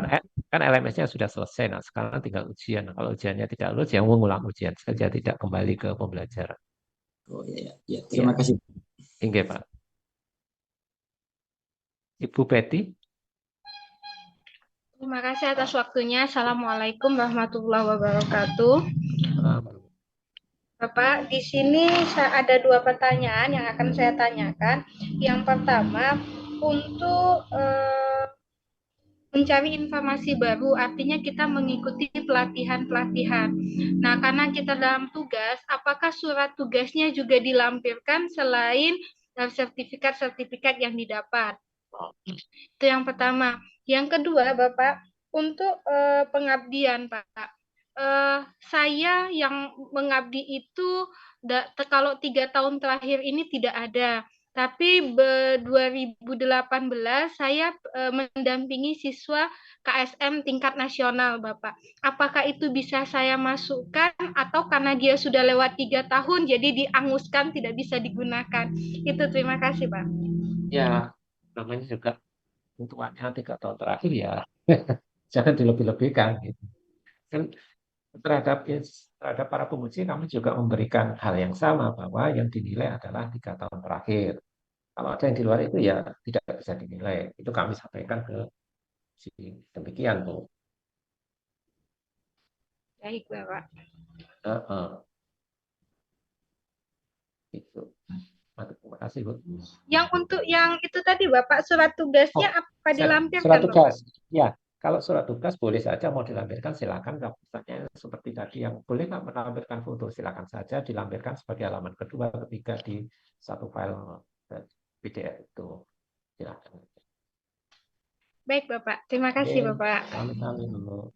Kan LMS-nya sudah selesai, nah sekarang tinggal ujian. Nah, kalau ujiannya tidak lulus, ya mengulang ujian saja, tidak kembali ke pembelajaran. Oh ya. Terima kasih. Oke, Pak. Ibu Betty. Terima kasih atas waktunya. Assalamualaikum warahmatullahi wabarakatuh. Bapak, di sini ada dua pertanyaan yang akan saya tanyakan. Yang pertama, untuk mencari informasi baru, artinya kita mengikuti pelatihan-pelatihan. Nah, karena kita dalam tugas, apakah surat tugasnya juga dilampirkan selain sertifikat-sertifikat yang didapat? Itu yang pertama. Yang kedua, Bapak, untuk pengabdian, Pak. Saya yang mengabdi itu kalau 3 tahun terakhir ini tidak ada. Tapi 2018 saya mendampingi siswa KSM tingkat nasional, Bapak. Apakah itu bisa saya masukkan atau karena dia sudah lewat 3 tahun jadi dianguskan tidak bisa digunakan? Itu terima kasih, Pak. Ya, namanya juga untuk 3 tahun terakhir ya jangan dilebih-lebihkan gitu. Kan terhadap para penguji kami juga memberikan hal yang sama bahwa yang dinilai adalah 3 tahun terakhir. Kalau ada yang di luar itu ya tidak bisa dinilai. Itu kami sampaikan ke demikian Bu. Baik, Bapak. Itu. Terima kasih Bu. Yang untuk yang itu tadi Bapak surat tugasnya apa dilampirkan? Surat tugas, ya. Kalau surat tugas boleh saja mau dilampirkan silakan. Misalnya seperti tadi yang boleh nggak menampilkan foto silakan saja dilampirkan sebagai halaman kedua, ketiga di satu file PDF itu silakan. Baik Bapak, terima kasih Bapak. Kami dulu.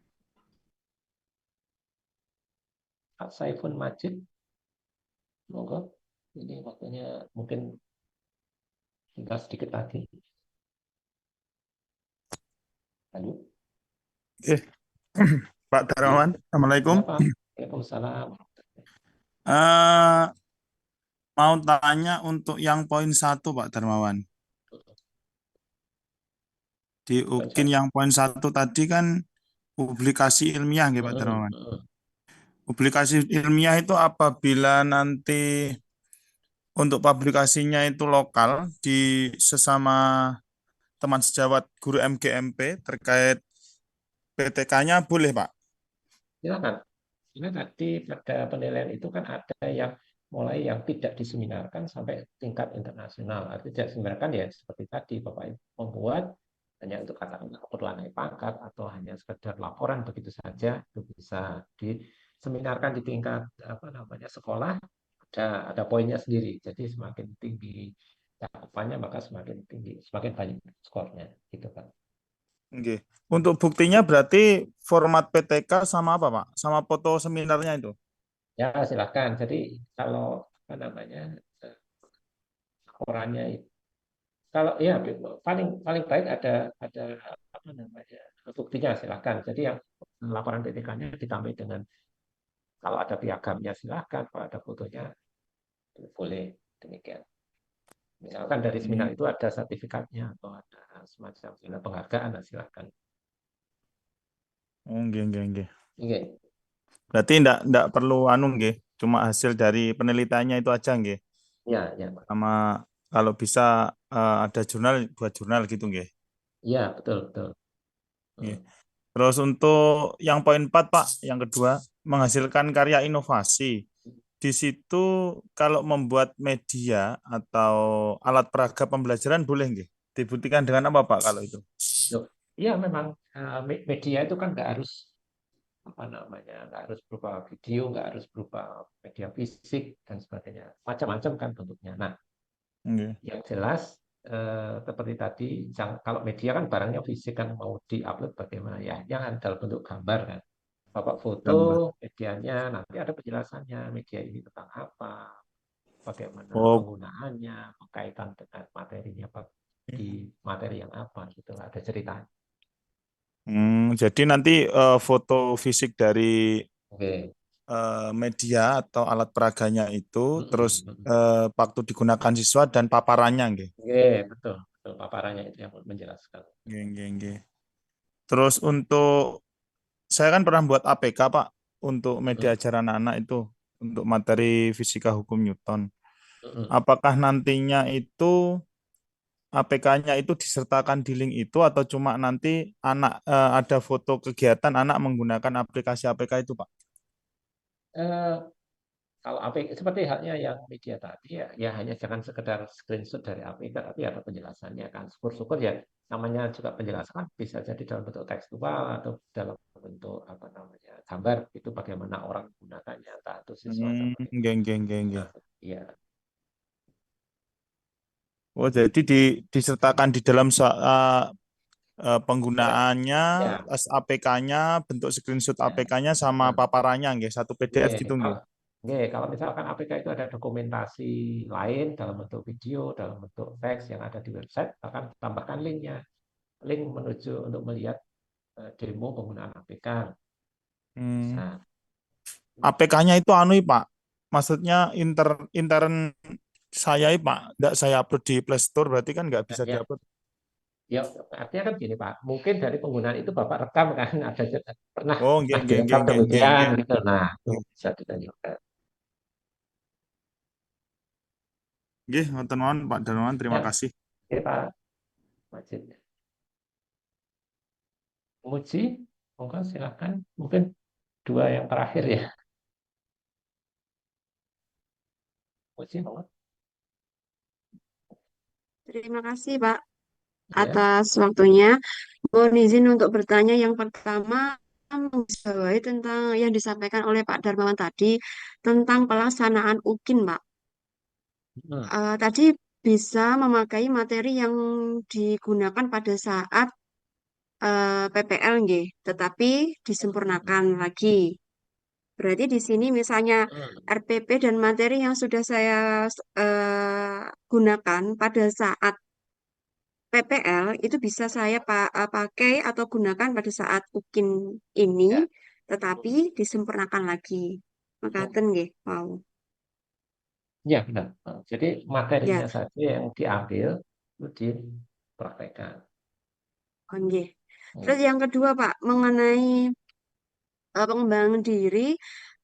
Pak Saiful Majid, monggo. Ini waktunya mungkin tinggal sedikit lagi. Halo. Pak Darmawan, Assalamualaikum. Waalaikumsalam. mau tanya untuk yang poin 1 Pak Darmawan. Di UKIN yang poin 1 tadi kan publikasi ilmiah nggih Pak Darmawan. Publikasi ilmiah itu apabila nanti untuk publikasinya itu lokal di sesama teman sejawat guru MGMP terkait PTK-nya boleh Pak? Silakan. Karena tadi pada penilaian itu kan ada yang mulai yang tidak diseminarkan sampai tingkat internasional. Artinya tidak diseminarkan ya seperti tadi Bapak Ibu membuat hanya untuk katakanlah keperluan naik pangkat atau hanya sekedar laporan begitu saja, itu bisa diseminarkan di tingkat apa namanya sekolah, ada poinnya sendiri. Jadi semakin tinggi cakupannya maka semakin tinggi, semakin banyak skornya gitu kan. Oke. Untuk buktinya berarti format PTK sama apa Pak? Sama foto seminarnya itu? Ya silahkan. Jadi kalau apa namanya laporannya itu, kalau ya paling paling baik ada apa namanya buktinya silahkan. Jadi yang laporan PTK-nya ditambah dengan kalau ada piagamnya silahkan, kalau ada fotonya boleh demikian. Misalkan dari seminar itu ada sertifikatnya atau ada semacam penghargaan, silahkan. Oh, nggih. Oke. Berarti enggak perlu anu nggih, cuma hasil dari penelitiannya itu aja nggih. Ya. Sama kalau bisa ada jurnal buat jurnal gitu nggih. Iya, betul. Nggih. Terus untuk yang poin 4 Pak, yang kedua, menghasilkan karya inovasi. Di situ kalau membuat media atau alat peraga pembelajaran boleh nggih? Dibuktikan dengan apa Pak kalau itu? Iya, memang media itu kan nggak harus apa namanya, nggak harus berupa video, nggak harus berupa media fisik dan sebagainya, macam-macam kan bentuknya. Nah, yang jelas seperti tadi, kalau media kan barangnya fisik kan mau diupload bagaimana ya, jangan dalam bentuk gambar kan. Bapak foto medianya, nanti ada penjelasannya media ini tentang apa, bagaimana penggunaannya, berkaitan dengan materinya di materi yang apa, gitu ada ceritanya. Jadi nanti foto fisik dari media atau alat peraganya itu, terus waktu digunakan siswa dan paparannya, nggih. Betul, paparannya itu yang menjelaskan. Nggih. Terus untuk saya kan pernah buat APK Pak untuk media ajaran anak itu untuk materi fisika hukum Newton. Apakah nantinya itu APK-nya itu disertakan di link itu atau cuma nanti anak ada foto kegiatan anak menggunakan aplikasi APK itu Pak? Kalau APK seperti halnya yang media tadi ya hanya jangan sekedar screenshot dari APK, tapi ada penjelasannya kan. Syukur-syukur ya namanya juga penjelasan bisa jadi dalam bentuk tekstual atau dalam bentuk apa namanya gambar itu bagaimana orang menggunakannya entah itu siswa atau Geng. Iya. Oh jadi disertakan di dalam penggunaannya, APK-nya, bentuk screenshot APK-nya sama paparannya nggih, satu PDF gitu nggih. Kalau misalkan APK itu ada dokumentasi lain dalam bentuk video, dalam bentuk teks yang ada di website, akan tambahkan linknya, link menuju untuk melihat demo penggunaan APK. APK-nya itu anu Pak, maksudnya intern saya Pak, nggak saya upload di Play Store, berarti kan nggak bisa diupload. Ya, artinya kan gini Pak, mungkin dari penggunaan itu Bapak rekam kan, ada pernah direkam demikian gitu, nah itu bisa ditanyakan. Nggih, ngoten mawon Pak Darmawan, terima kasih. Oke Pak Majid. Muji, monggo silakan. Mungkin 2 yang terakhir ya. Muji, monggo. Terima kasih Pak atas waktunya. Mohon izin untuk bertanya yang pertama menggarisbawahi tentang yang disampaikan oleh Pak Darmawan tadi tentang pelaksanaan UKIN Pak. Tadi bisa memakai materi yang digunakan pada saat PPL nggih, tetapi disempurnakan lagi. Berarti di sini misalnya RPP dan materi yang sudah saya gunakan pada saat PPL itu bisa saya pakai atau gunakan pada saat UKIN ini, tetapi disempurnakan lagi. Makaten nggih, wow. Ya, benar. Jadi materinya Ya, saja yang diambil itu dipraktekkan. oke. Terus Hmm. yang kedua, Pak, mengenai pengembangan diri,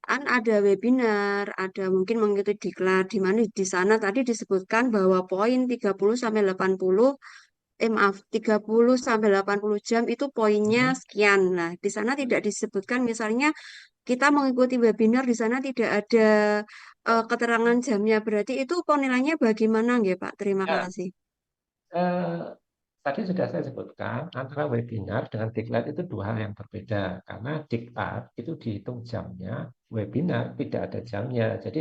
kan ada webinar, ada mungkin mengikuti diklat, di mana di sana tadi disebutkan bahwa poin 30 sampai 80, maaf, 30 sampai 80 jam itu poinnya sekian. Nah, di sana tidak disebutkan misalnya kita mengikuti webinar di sana tidak ada keterangan jamnya. Berarti itu penilaiannya bagaimana nggih, Pak? Terima Ya, kasih. eh, tadi sudah saya sebutkan antara webinar dengan diklat itu dua hal yang berbeda karena diklat itu dihitung jamnya, webinar tidak ada jamnya. Jadi